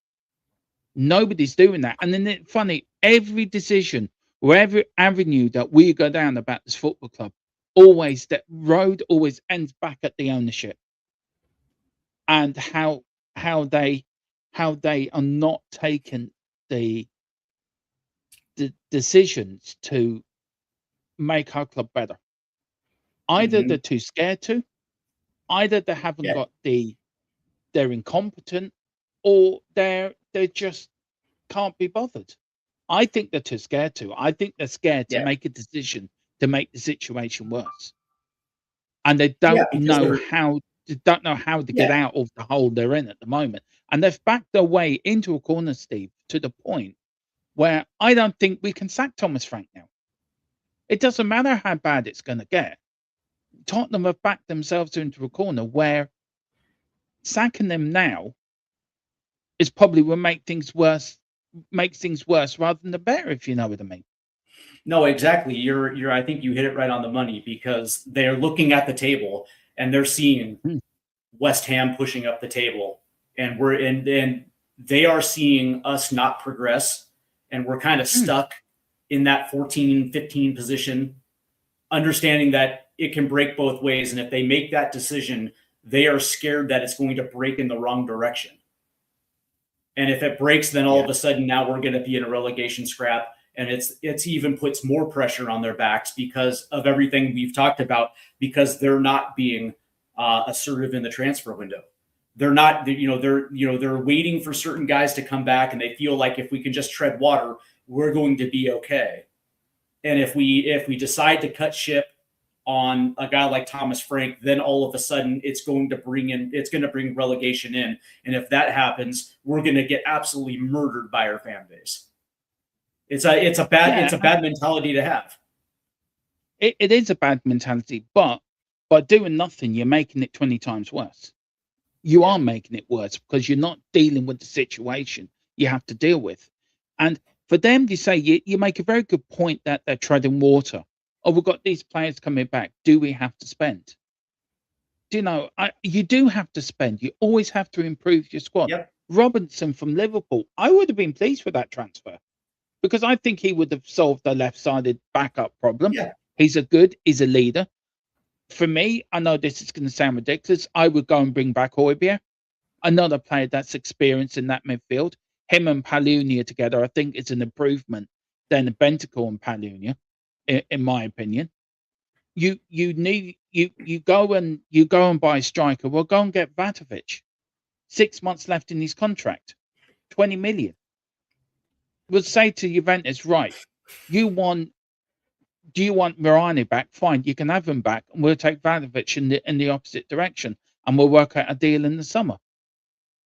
Nobody's doing that. And then it's funny, every decision or every avenue that we go down about this football club, that road always ends back at the ownership. And how they are not taking the decisions to make our club better. Either they're too scared to, either they haven't got they're incompetent, or they just can't be bothered. I think they're too scared to. I think they're scared to make a decision to make the situation worse, and they don't know how. They don't know how to get out of the hole they're in at the moment, and they've backed their way into a corner, Steve, to the point where I don't think we can sack Thomas Frank now. It doesn't matter how bad it's going to get. Tottenham have backed themselves into a corner where sacking them now is probably will make things worse rather than the better, if you know what I mean. No, exactly. I think you hit it right on the money, because they're looking at the table and they're seeing West Ham pushing up the table and they are seeing us not progress, and we're kind of stuck in that 14, 15 position, understanding that it can break both ways. And if they make that decision, they are scared that it's going to break in the wrong direction. And if it breaks, then all of a sudden now we're going to be in a relegation scrap. And it's even puts more pressure on their backs because of everything we've talked about, because they're not being assertive in the transfer window. They're not, they're waiting for certain guys to come back, and they feel like if we can just tread water, we're going to be okay. And if we decide to cut ship on a guy like Thomas Frank, then all of a sudden it's going to bring relegation in. And if that happens, we're going to get absolutely murdered by our fan base. It's a bad mentality to have. It is a bad mentality, but by doing nothing, you're making it 20 times worse. You are making it worse because you're not dealing with the situation you have to deal with. And for them to say, you make a very good point that they're treading water. Oh, we've got these players coming back. Do we have to spend? Do you know, you do have to spend. You always have to improve your squad. Yep. Robinson from Liverpool, I would have been pleased with that transfer because I think he would have solved the left-sided backup problem. Yeah. He's a leader. For me, I know this is going to sound ridiculous. I would go and bring back Højbjerg, another player that's experienced in that midfield. Him and Palunia together, I think, is an improvement than Bentancur and Palunia, in my opinion. You go and buy a striker. Well, go and get Vatovic. 6 months left in his contract, 20 million. We'll say to Juventus, right? Do you want Mirani back? Fine, you can have him back, and we'll take Vatovic in the opposite direction, and we'll work out a deal in the summer.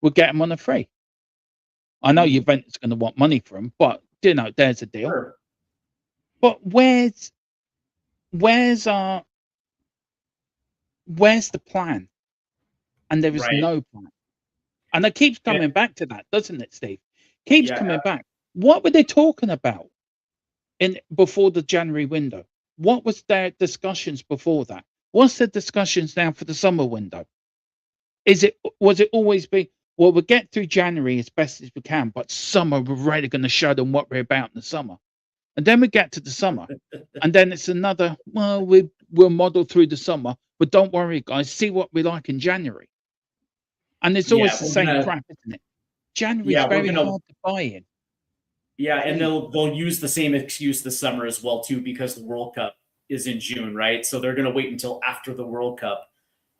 We'll get him on a free. I know Juventus is going to want money for him, but there's a deal. Sure. But where's the plan? And there is no plan. And it keeps coming back to that, doesn't it, Steve? Keeps coming back. What were they talking about before the January window? What was their discussions before that? What's the discussions now for the summer window? Was it always be, well, we'll get through January as best as we can, but summer we're really going to show them what we're about in the summer. And then we get to the summer, and then it's another, well, we'll model through the summer, but don't worry, guys, see what we like in January. And it's always the same crap, isn't it? January is very hard to buy in. Yeah, and they'll use the same excuse this summer as well too, because the World Cup is in June, right? So they're going to wait until after the World Cup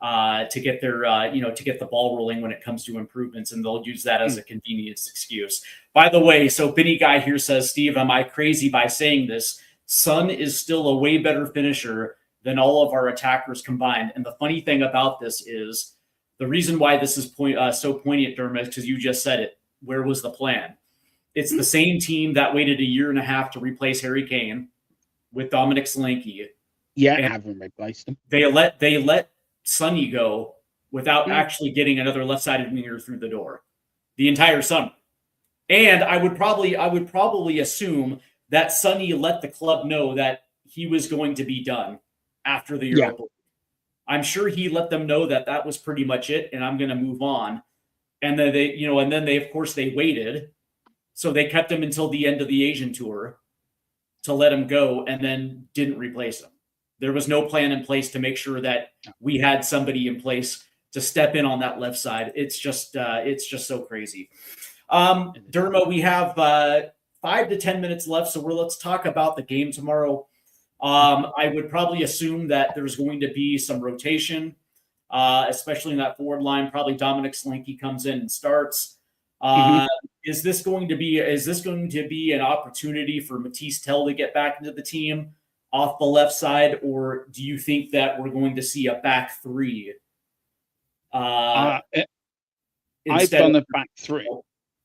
to get their to get the ball rolling when it comes to improvements, and they'll use that as a convenience excuse. By the way, so Benny Guy here says, Steve, am I crazy by saying this? Son is still a way better finisher than all of our attackers combined. And the funny thing about this is the reason why this is so poignant, Dermot, because you just said it. Where was the plan? It's the same team that waited a year and a half to replace Harry Kane with Dominic Solanke. Yeah, I haven't replaced him. They let Sonny go without actually getting another left-sided winger through the door the entire summer. And I would probably assume that Sonny let the club know that he was going to be done after the Europa League. I'm sure he let them know that was pretty much it, and I'm going to move on. And then they of course they waited. So they kept him until the end of the Asian tour to let him go, and then didn't replace him. There was no plan in place to make sure that we had somebody in place to step in on that left side. It's just so crazy. Dermo, we have 5 to 10 minutes left, so let's talk about the game tomorrow. I would probably assume that there's going to be some rotation, especially in that forward line. Probably Dominic Solanke comes in and starts. Is this going to be an opportunity for Matisse Tell to get back into the team off the left side, or do you think that we're going to see a back three? I've done a back three.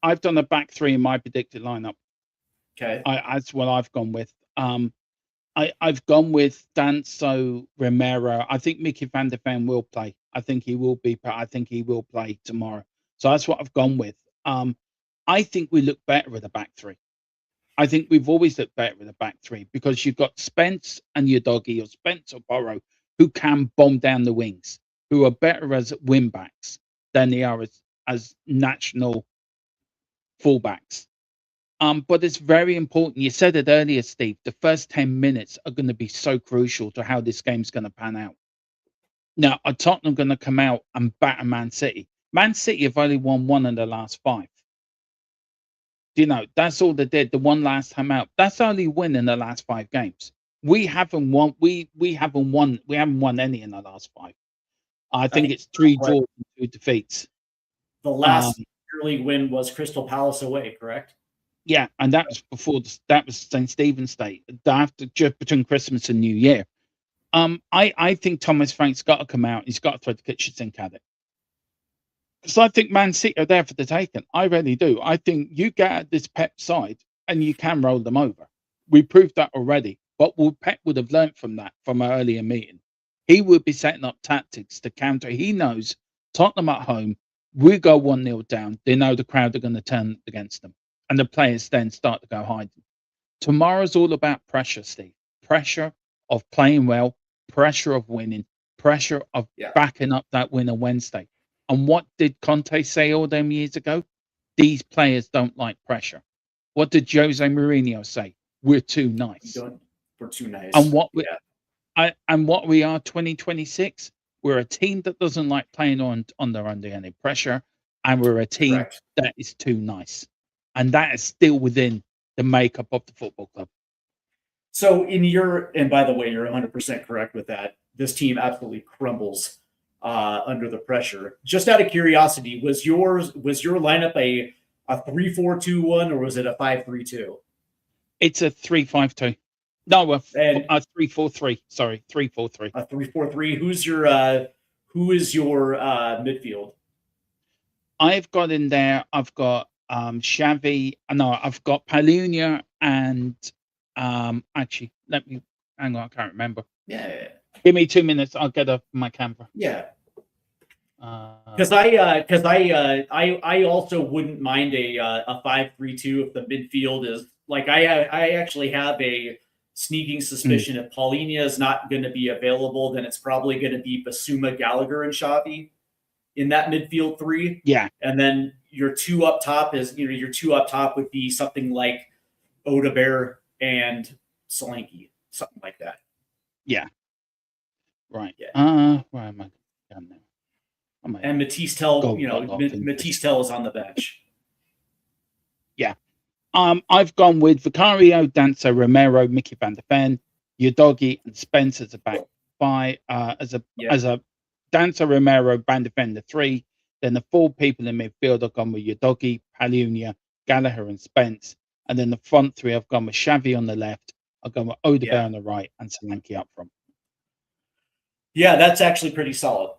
I've done a back three in my predicted lineup. Okay, that's what I've gone with. I've gone with Danso Romero. I think Mickey van der Ven will play. I think he will play tomorrow. So that's what I've gone with. I think we look better with a back three. I think we've always looked better with a back three because you've got Spence and your doggy, or Spence or Burrow, who can bomb down the wings, who are better as wing backs than they are as as national fullbacks. But it's very important. You said it earlier, Steve. The first 10 minutes are going to be so crucial to how this game's going to pan out. Now, are Tottenham going to come out and batter Man City? Man City have only won 1 in the last 5. You know, that's all they did. The one last time out. That's only win in the last 5 games. We haven't won. We haven't won. We haven't won any in the last 5. I think it's 3 draws and 2 defeats. The last early win was Crystal Palace away, correct? Yeah, and that was before that was St. Stephen's Day, after just between Christmas and New Year. I think Thomas Frank's got to come out. He's got to throw the kitchen sink at it. Because I think Man City are there for the taking. I really do. I think you get at this Pep side and you can roll them over. We proved that already. But Pep would have learned from that from our earlier meeting. He would be setting up tactics to counter. He knows Tottenham at home, we go 1-0 down. They know the crowd are going to turn against them. And the players then start to go hiding. Tomorrow's all about pressure, Steve. Pressure of playing well, pressure of winning, pressure of backing up that win on Wednesday. And what did Conte say all them years ago? These players don't like pressure. What did Jose Mourinho say? We're too nice. We're too nice. And what we are 2026, we're a team that doesn't like playing under any pressure, and we're a team that is too nice. And that is still within the makeup of the football club. So and by the way, you're 100% correct with that. This team absolutely crumbles under the pressure. Just out of curiosity, was your lineup a 3-4-2-1 or was it a 5-3-2? It's a 3-5-2. No, a 3-4-3. Sorry, 3-4-3. A 3-4-3. Who is your midfield? I've got in there. I've got Xavi. No, I've got Palunia and actually, let me hang on. I can't remember. Yeah. Give me 2 minutes. I'll get up my camera. Yeah. Because I also wouldn't mind a 5-3-2 if the midfield is like I actually have a sneaking suspicion if Paulinho is not going to be available, then it's probably going to be Basuma, Gallagher, and Xavi in that midfield 3. Yeah, and then your 2 up top would be something like Odebear and Solanke, something like that. Yeah. Right. Yeah. Where am I down now? And Matisse Tell, Matisse Tell is on the bench. Yeah. I've gone with Vicario, Dancer, Romero, Mickey van der Ven, Udogie, and Spence as a back 5. As a Dancer, Romero, van der Ven, the 3. Then the 4 people in midfield I've gone with Udogie, Palunia, Gallagher, and Spence. And then the front 3 I've gone with Xavi on the left. I've gone with Odebear on the right and Solanke up front. Yeah, that's actually pretty solid.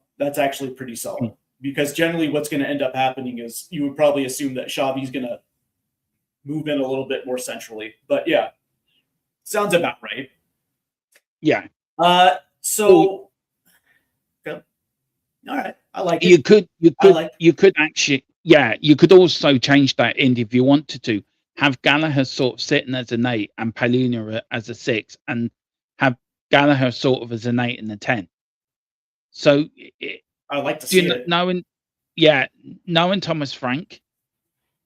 Because generally what's going to end up happening is you would probably assume that Xavi's going to move in a little bit more centrally. But yeah, sounds about right. Yeah. So, all right. I like it. You could actually, you could also change that end if you wanted to. Have Gallagher sort of sitting as an 8 and Palunia as a 6, and have Gallagher sort of as an 8 and a 10. So I like to see it. Knowing Thomas Frank,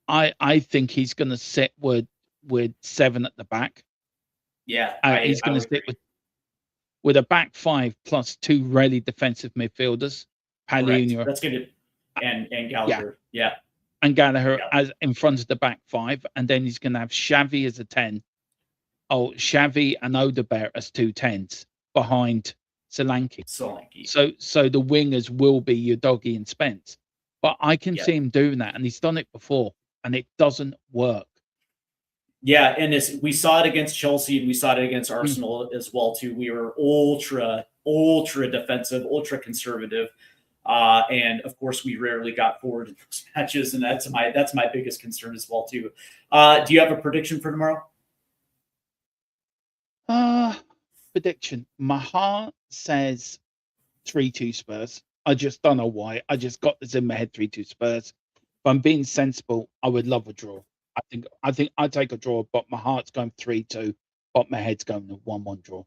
I think he's going to sit with 7 at the back. Yeah, he's going to sit with a back 5 plus 2 really defensive midfielders. Palunia, that's good, and Gallagher, and Gallagher as in front of the back 5, and then he's going to have Xavi as a 10. Oh, Xavi and Odebear as 2 10s behind Solanke. So the wingers will be Udogie and Spence. But I can see him doing that, and he's done it before, and it doesn't work. Yeah, and we saw it against Chelsea, and we saw it against Arsenal as well too. We were ultra defensive, ultra conservative, and of course we rarely got forward in those matches, and that's my biggest concern as well too. Do you have a prediction for tomorrow? Prediction. My heart says 3-2 Spurs. I just don't know why. I just got this in my head, 3-2 Spurs. If I'm being sensible, I would love a draw. I think I'd take a draw, but my heart's going 3-2, but my head's going to 1-1 draw.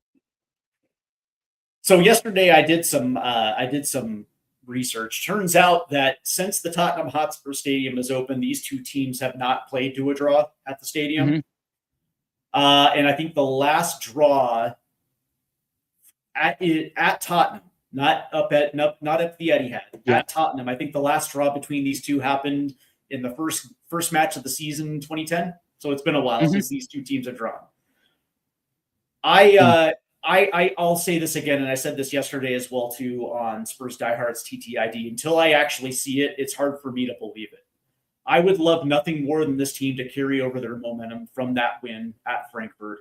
So yesterday I did some research. Turns out that since the Tottenham Hotspur Stadium is open, these two teams have not played to a draw at the stadium. Mhm. And I think the last draw at Tottenham, not at the Etihad, at Tottenham, I think the last draw between these two happened in the first match of the season in 2010. So it's been a while since these two teams have drawn. I'll say this again, and I said this yesterday as well too on Spurs Diehards TTID. Until I actually see it, it's hard for me to believe it. I would love nothing more than this team to carry over their momentum from that win at Frankfurt.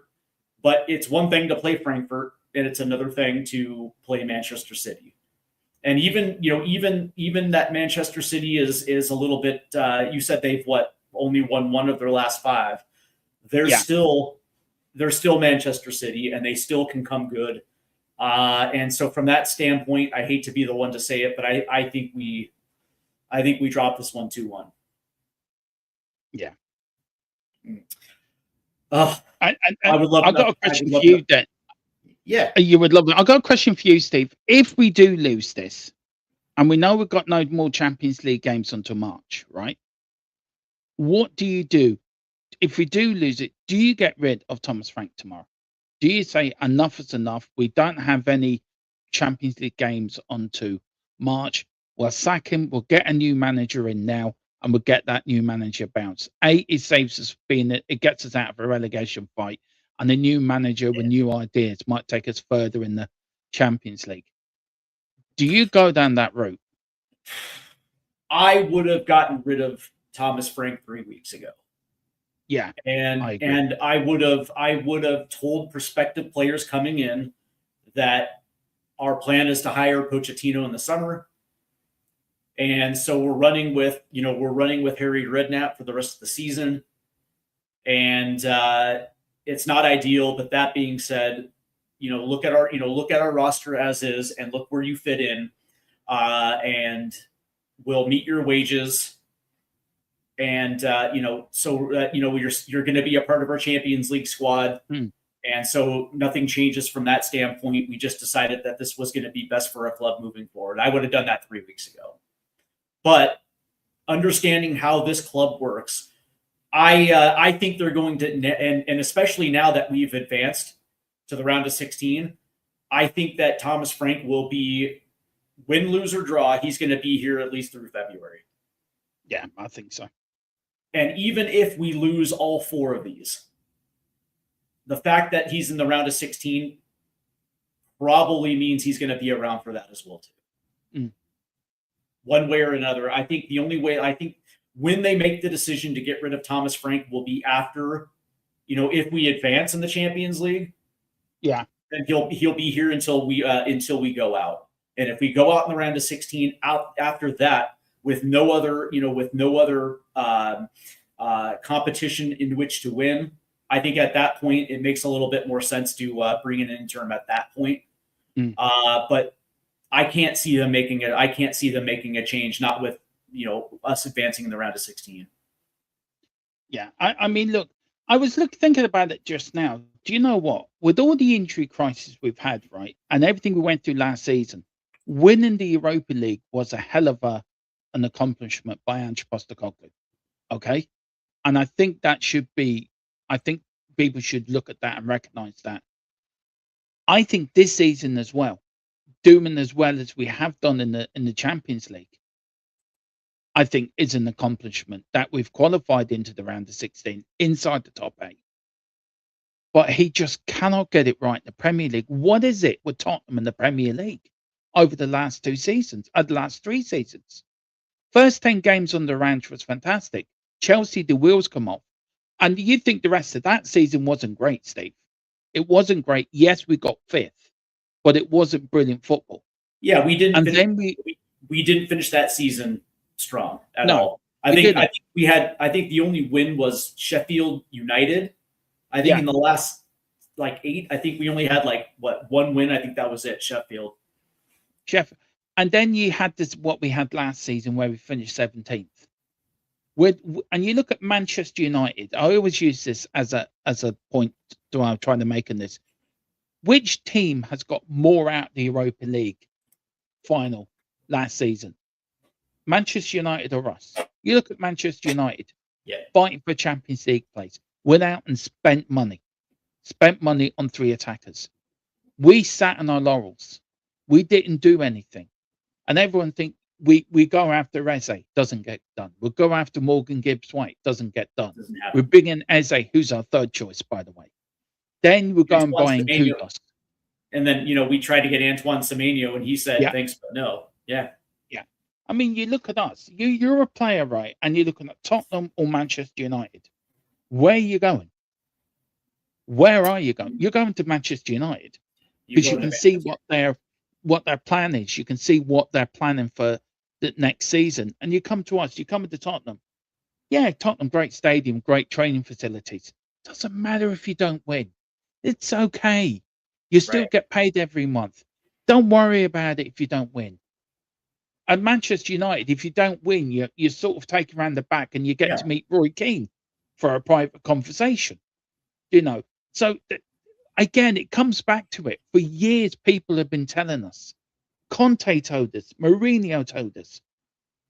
But it's one thing to play Frankfurt, and it's another thing to play Manchester City. And even that Manchester City is a little bit. You said they've only won one of their last 5. They're still Manchester City, and they still can come good. And so from that standpoint, I hate to be the one to say it, but I think we dropped this one 2-1. Yeah. I would love. I've got a question for you, then. Yeah, you would love it. I've got a question for you, Steve. If we do lose this, and we know we've got no more Champions League games until March, right? What do you do if we do lose it? Do you get rid of Thomas Frank tomorrow? Do you say enough is enough? We don't have any Champions League games until March. We'll sack him. We'll get a new manager in now, and we'll get that new manager bounce. It saves us it gets us out of a relegation fight, and a new manager with new ideas might take us further in the Champions League. Do you go down that route? I would have gotten rid of Thomas Frank 3 weeks ago. Yeah, and I would have told prospective players coming in that our plan is to hire Pochettino in the summer, and so we're running with Harry Redknapp for the rest of the season, and it's not ideal. But that being said, look at our roster as is, and look where you fit in, and we'll meet your wages. And you're going to be a part of our Champions League squad, and so nothing changes from that standpoint. We just decided that this was going to be best for our club moving forward. I would have done that 3 weeks ago, but understanding how this club works, I think they're going to, and especially now that we've advanced to the round of 16, I think that Thomas Frank will be, win, lose, or draw, he's going to be here at least through February. Yeah, I think so. And even if we lose all 4 of these, the fact that he's in the round of 16 probably means he's going to be around for that as well too. One way or another. I think when they make the decision to get rid of Thomas Frank will be after, if we advance in the Champions League. Yeah. Then he'll be here until we go out. And if we go out in the round of 16 out after that, with no other competition in which to win, I think at that point it makes a little bit more sense to bring in an interim at that point. But I can't see them making it. I can't see them making a change, not with us advancing in the round of 16. Yeah, I mean, look, I was thinking about it just now. Do you know what? With all the injury crisis we've had, right, and everything we went through last season, winning the Europa League was a hell of an accomplishment by Ange Postecoglou. Okay, and I think that should be. I think people should look at that and recognise that. I think this season as well, doing as well as we have done in the Champions League, I think is an accomplishment that we've qualified into the round of 16 inside the top 8. But he just cannot get it right in the Premier League. What is it with Tottenham in the Premier League over the last 2 seasons, the last 3 seasons? First 10 games under Ange was fantastic. Chelsea, the wheels come off. And you think the rest of that season wasn't great, Steve? It wasn't great. Yes, we got 5th, but it wasn't brilliant football. Yeah, we didn't. We didn't finish that season strong at all. I think the only win was Sheffield United. I think in the last 8, I think we only had one win. I think that was it, Sheffield. And then you had what we had last season where we finished 17th. And you look at Manchester United. I always use this as a point I'm trying to make in this. Which team has got more out of the Europa League final last season. Manchester United or us. You look at Manchester United, Yeah. fighting for Champions League place, went out and spent money on 3 attackers. We sat on our laurels. We didn't do anything. And everyone think we go after Eze, doesn't get done. We'll go after Morgan Gibbs-White, doesn't get done. We're big in Eze, who's our third choice, by the way. Then we'll go and buy in Kudos. And then, we tried to get Antoine Semenyo, and he said, thanks, but no. Yeah. Yeah. I mean, you look at us. You're a player, right? And you're looking at Tottenham or Manchester United. Where are you going? Where are you going? You're going to Manchester United because you can see what their plan is. You can see what they're planning for the next season. And you come to us. You come to Tottenham. Yeah, Tottenham, great stadium, great training facilities. Doesn't matter if you don't win. It's okay. You still get paid every month. Don't worry about it if you don't win. At Manchester United, if you don't win, you sort of take around the back and you get to meet Roy Keane for a private conversation. So again, it comes back to it. For years, people have been telling us. Conte told us. Mourinho told us.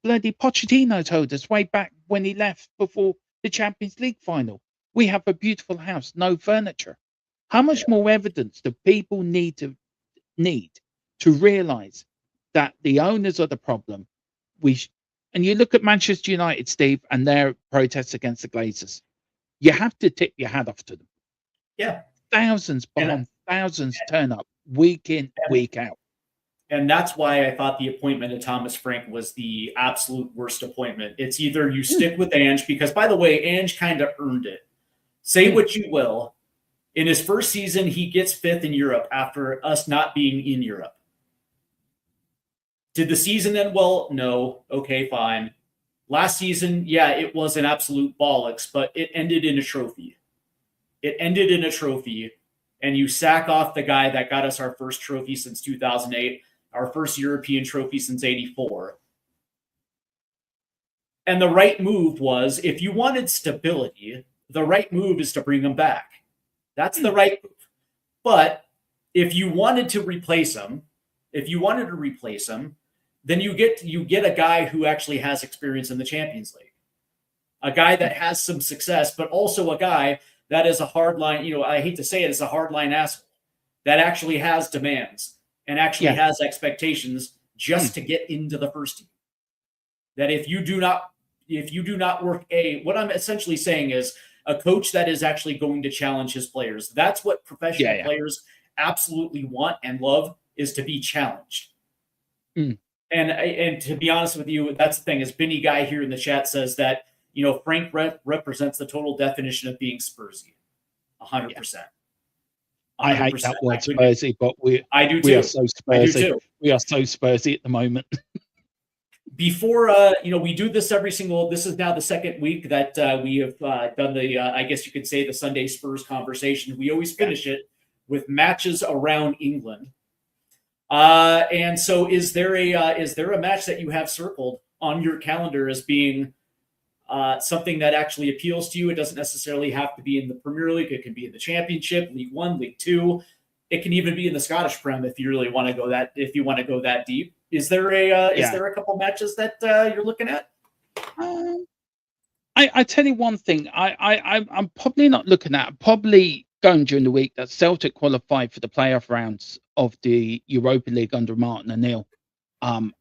Bloody Pochettino told us way back when he left before the Champions League final. We have a beautiful house, no furniture. How much more evidence do people need to realize that the owners are the problem? And you look at Manchester United, Steve, and their protests against the Glazers. You have to tip your hat off to them. Yeah. Thousands turn up week in, week out. And that's why I thought the appointment of Thomas Frank was the absolute worst appointment. It's either you stick with Ange, because, by the way, Ange kind of earned it. Say what you will. In his first season, he gets 5th in Europe after us not being in Europe. Did the season end well? No. Okay, fine. Last season, it was an absolute bollocks, but it ended in a trophy. And you sack off the guy that got us our first trophy since 2008, our first European trophy since 84. And the right move was, if you wanted stability, the right move is to bring him back. That's the right move. But if you wanted to replace him, then you get a guy who actually has experience in the Champions League. A guy that has some success, but also a guy that is a hardline, I hate to say it, is a hardline asshole that actually has demands and actually has expectations just to get into the first team. That if you do not work what I'm essentially saying is a coach that is actually going to challenge his players. That's what professional players absolutely want and love, is to be challenged. And to be honest with you, that's the thing. As Benny Guy here in the chat says that, Frank represents the total definition of being Spursy. 100%. I hate that word Spursy, but I do too. We are so Spursy. We are so Spursy at the moment. Before, we do this this is now the second week that we have done the, I guess you could say, the Sunday Spurs conversation. We always finish it with matches around England. And so is there a match that you have circled on your calendar as being something that actually appeals to you? It doesn't necessarily have to be in the Premier League. It can be in the Championship, League One, League Two. It can even be in the Scottish Prem if you really want to go that deep. Is there a couple matches that you're looking at? I tell you one thing. I'm probably not looking at. Probably going during the week that Celtic qualified for the playoff rounds of the Europa League under Martin O'Neill.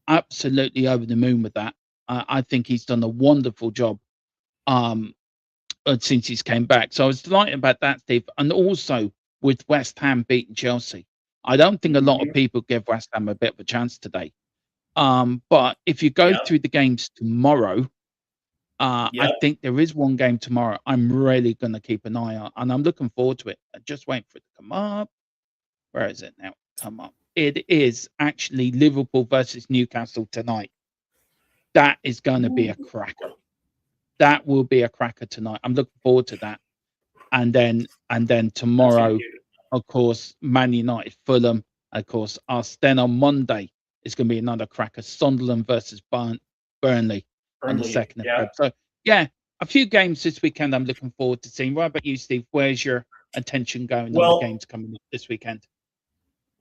Absolutely over the moon with that. I think he's done a wonderful job since he's came back. So I was delighted about that, Steve. And also with West Ham beating Chelsea. I don't think a lot of people give West Ham a bit of a chance today. But if you go through the games tomorrow, I think there is one game tomorrow I'm really going to keep an eye on, and I'm looking forward to it. I'm just waiting for it to come up. Where is it now? Come up. It is actually Liverpool versus Newcastle tonight. That is going to be a cracker. That will be a cracker tonight. I'm looking forward to that. And then tomorrow, of course, Man United, Fulham, of course, us. Then on Monday, it's going to be another cracker. Sunderland versus Burnley on the 2nd of February. So, a few games this weekend I'm looking forward to seeing. What about you, Steve? Where's your attention going on the games coming up this weekend?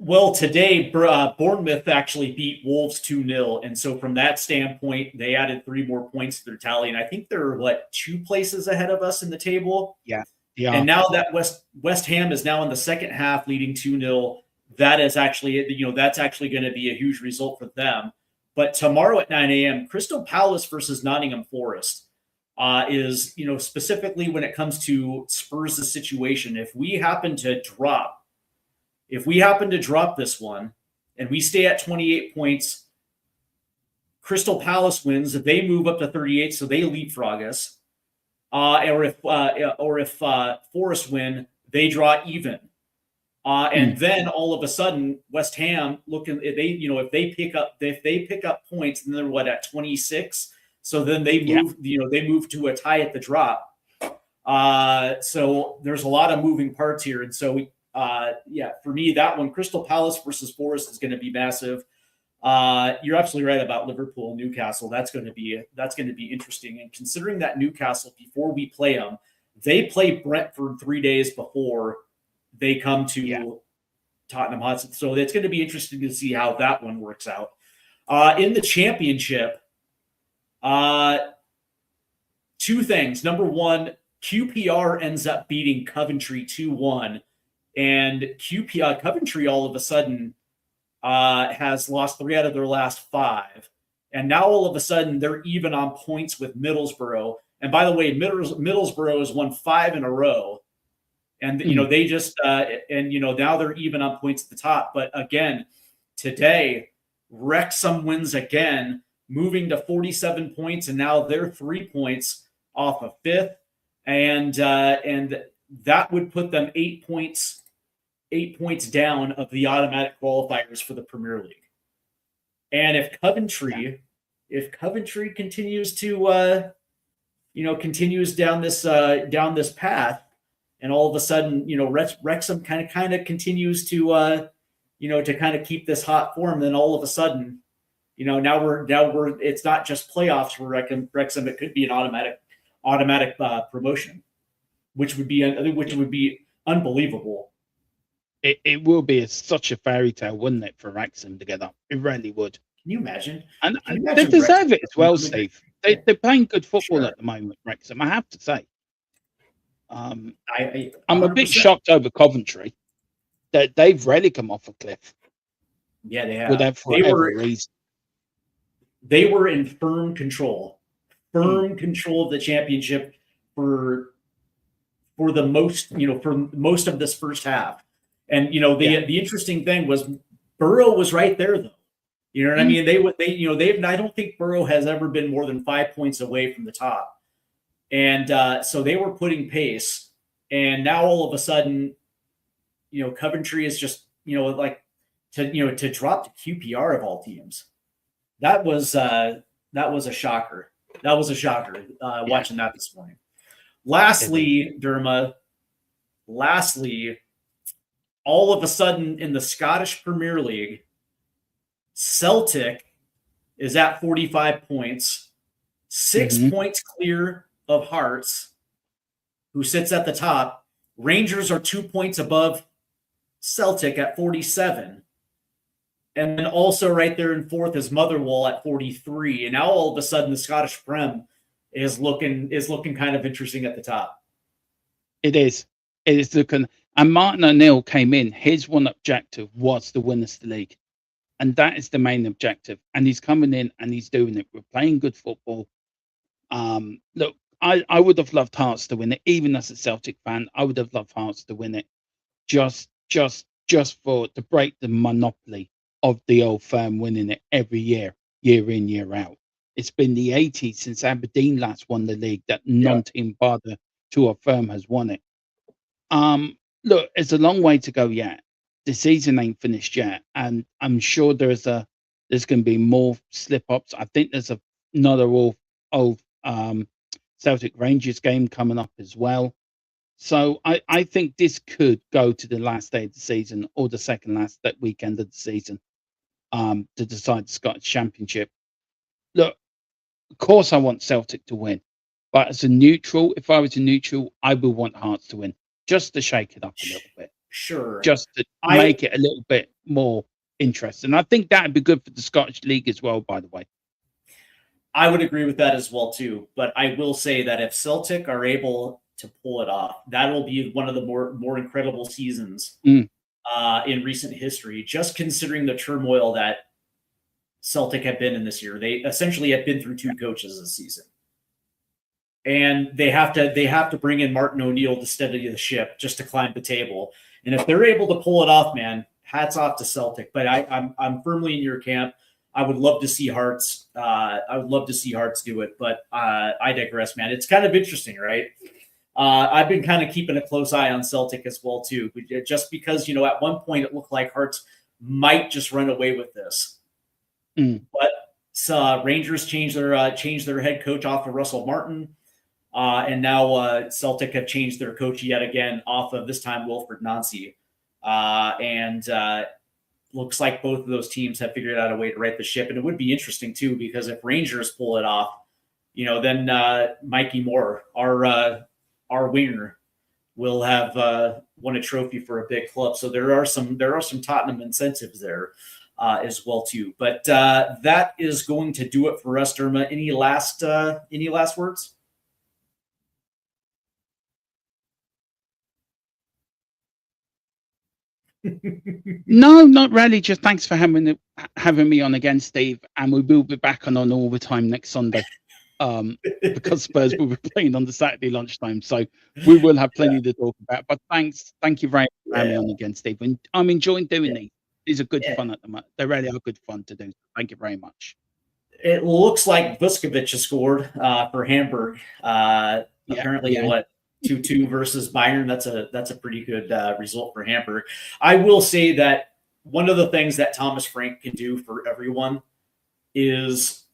Well, today Bournemouth actually beat Wolves 2-0, and so from that standpoint, they added 3 more points to their tally, and I think they're 2 places ahead of us in the table. Yeah. And now that West Ham is now in the second half, leading 2-0. That is actually, that's actually going to be a huge result for them. But tomorrow at 9 a.m., Crystal Palace versus Nottingham Forest is, specifically when it comes to Spurs' situation. If we happen to drop this one and we stay at 28 points, Crystal Palace wins. They move up to 38, so they leapfrog us. Or if Forest win, they draw even. And then all of a sudden, West Ham if they pick up points, and they're at 26. So then they move, they move to a tie at the drop. So there's a lot of moving parts here, and so for me, that one, Crystal Palace versus Forest, is going to be massive. You're absolutely right about Liverpool and Newcastle. That's going to be interesting. And considering that Newcastle, before we play them, they play Brentford 3 days before they come to Tottenham Hotspur. So it's going to be interesting to see how that one works out. In the Championship, 2 things. Number one, QPR ends up beating Coventry 2-1, and Coventry all of a sudden has lost 3 out of their last 5. And now all of a sudden they're even on points with Middlesbrough. And by the way, Middlesbrough has won 5 in a row. And, they just, now they're even on points at the top. But again, today, Wrexham wins again, moving to 47 points. And now they're 3 points off of 5th. And that would put them 8 points down of the automatic qualifiers for the Premier League. And if Coventry continues to continues down this path, and all of a sudden Wrexham kind of continues to to kind of keep this hot form, then all of a sudden now we're it's not just playoffs for Wrexham, it could be an automatic promotion, which would be unbelievable. It will be such a fairy tale, wouldn't it, for Wrexham to get up? It really would. Can you imagine? And they deserve it as well, Steve. They're playing good football at the moment, Wrexham, I have to say. I'm a bit shocked over Coventry. That they've really come off a cliff. Yeah, they have. Without reason. They were in firm control of the Championship for most of this first half. And the interesting thing was Borough was right there, though. You know what I mean? I don't think Borough has ever been more than 5 points away from the top. And so they were putting pace. And now all of a sudden, Coventry is just, to drop to QPR of all teams. That was a shocker. That was a shocker watching that this morning. Lastly, Derma, all of a sudden in the Scottish Premier League, Celtic is at 45 points, 6 points clear of Hearts, who sits at the top. Rangers are 2 points above Celtic at 47. And then also right there in 4th is Motherwell at 43. And now all of a sudden the Scottish Prem is looking kind of interesting at the top. It is. It is looking. And Martin O'Neill came in. His one objective was to win us the league. And that is the main objective. And he's coming in and he's doing it. We're playing good football. Look, I would have loved Hearts to win it. Even as a Celtic fan, I would have loved Hearts to win it. Just to break the monopoly of the old firm winning it every year in, year out. It's been the 80s since Aberdeen last won the league that non-team bar the tour firm has won it. Look, it's a long way to go yet. The season ain't finished yet, and I'm sure there's going to be more slip-ups. I think there's another old Celtic Rangers game coming up as well. So I think this could go to the last day of the season or the second last weekend of the season to decide the Scottish Championship. Look, of course I want Celtic to win, but as a neutral, if I was a neutral, I would want Hearts to win just to shake it up a little bit. Sure. just to make it a little bit more interesting. I think that would be good for the Scottish League as well, by the way. I would agree with that as well, too. But I will say that if Celtic are able to pull it off, that'll be one of the more incredible seasons in recent history, just considering the turmoil that Celtic have been in this year. They essentially have been through 2 coaches this season. And they have to bring in Martin O'Neill to steady the ship just to climb the table. And if they're able to pull it off, man, hats off to Celtic. But I'm firmly in your camp. I would love to see Hearts. I would love to see Hearts do it, but I digress, man. It's kind of interesting, right? I've been kind of keeping a close eye on Celtic as well too, just because at one point it looked like Hearts might just run away with this, but Rangers changed their head coach off of Russell Martin, and now Celtic have changed their coach yet again off of this time Wilfred Nancy, and looks like both of those teams have figured out a way to right the ship. And it would be interesting too, because if Rangers pull it off, then Mikey Moore, our winger, will have won a trophy for a big club. So there are some Tottenham incentives there as well too. But that is going to do it for us, Derma. Any last words? No, not really. Just thanks for having me on again, Steve. And we will be back on all the time next Sunday, because Spurs will be playing on the Saturday lunchtime. So we will have plenty to talk about. But thank you very much for having me on again, Steve. And I'm enjoying doing these. These are good fun at the moment. They really are good fun to do. Thank you very much. It looks like Vuskovic has scored for Hamburg. Apparently, what? 2-2 versus Bayern. That's a pretty good result for Hamburg. I will say that one of the things that Thomas Frank can do for everyone is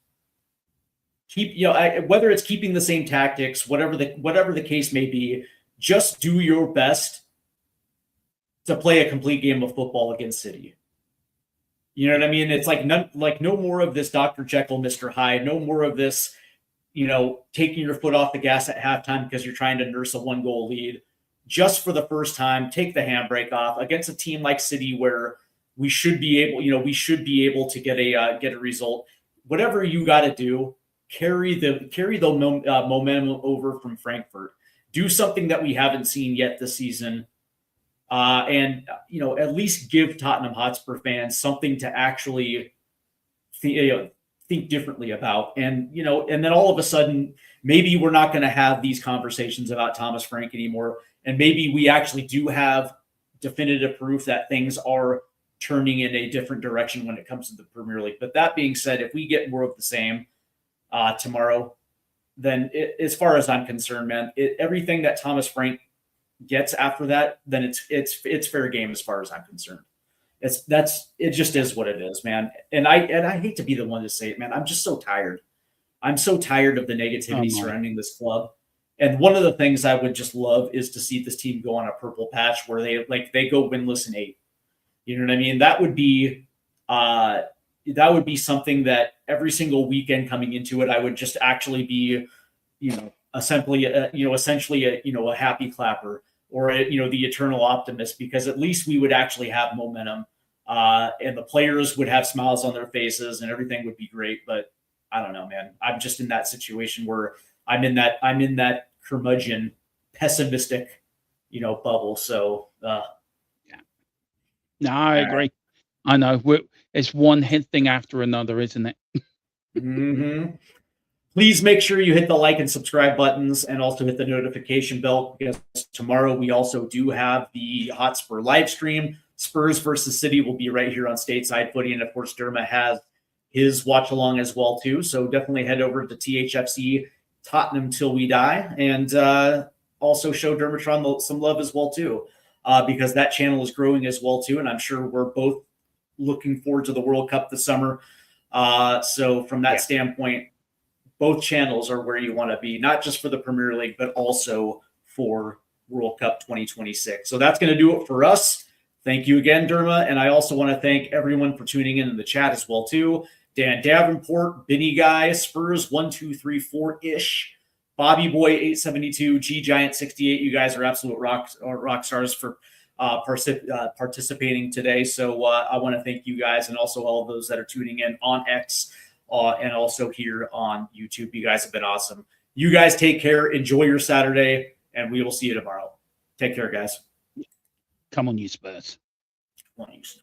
keep, whether it's keeping the same tactics, whatever the case may be, just do your best to play a complete game of football against City. You know what I mean? It's no more of this Dr. Jekyll, Mr. Hyde, no more of this, taking your foot off the gas at halftime because you're trying to nurse a 1-goal lead. Just for the first time, take the handbrake off against a team like City, where we should be able to get a result. Whatever you got to do, carry the momentum over from Frankfurt. Do something that we haven't seen yet this season, and at least give Tottenham Hotspur fans something to actually think differently about. And then all of a sudden, maybe we're not going to have these conversations about Thomas Frank anymore. And maybe we actually do have definitive proof that things are turning in a different direction when it comes to the Premier League. But that being said, if we get more of the same tomorrow, then as far as I'm concerned, man, everything that Thomas Frank gets after that, then it's fair game as far as I'm concerned. It just is what it is, man. And I hate to be the one to say it, man. I'm just so tired. I'm so tired of the negativity surrounding this club. And one of the things I would just love is to see this team go on a purple patch where they go winless in 8. You know what I mean? That would be something that every single weekend coming into it, I would just actually be, essentially a happy clapper, or the eternal optimist, because at least we would actually have momentum, and the players would have smiles on their faces and everything would be great. But I don't know, man. I'm just in that situation where I'm in that curmudgeon, pessimistic, bubble. So yeah. No, I agree. I know it's one thing after another, isn't it? Mm-hmm. Please make sure you hit the like and subscribe buttons, and also hit the notification bell, because tomorrow we also do have the Hotspur live stream. Spurs versus City will be right here on Stateside Footy, and of course Derma has his watch along as well too. So definitely head over to THFC Tottenham Till We Die, and also show Dermotron some love as well too, because that channel is growing as well too, and I'm sure we're both looking forward to the World Cup this summer. So from that standpoint, both channels are where you want to be, not just for the Premier League, but also for World Cup 2026. So that's going to do it for us. Thank you again, Derma. And I also want to thank everyone for tuning in the chat as well, too. Dan Davenport, Benny Guy, Spurs 1234-ish, Bobby Boy 872, G Giant 68. You guys are absolute rock stars for participating today. So I want to thank you guys, and also all of those that are tuning in on X and also here on YouTube. You guys have been awesome. You guys take care. Enjoy your Saturday, and we will see you tomorrow. Take care, guys. Come on, you Spurs. Come on, you Spurs.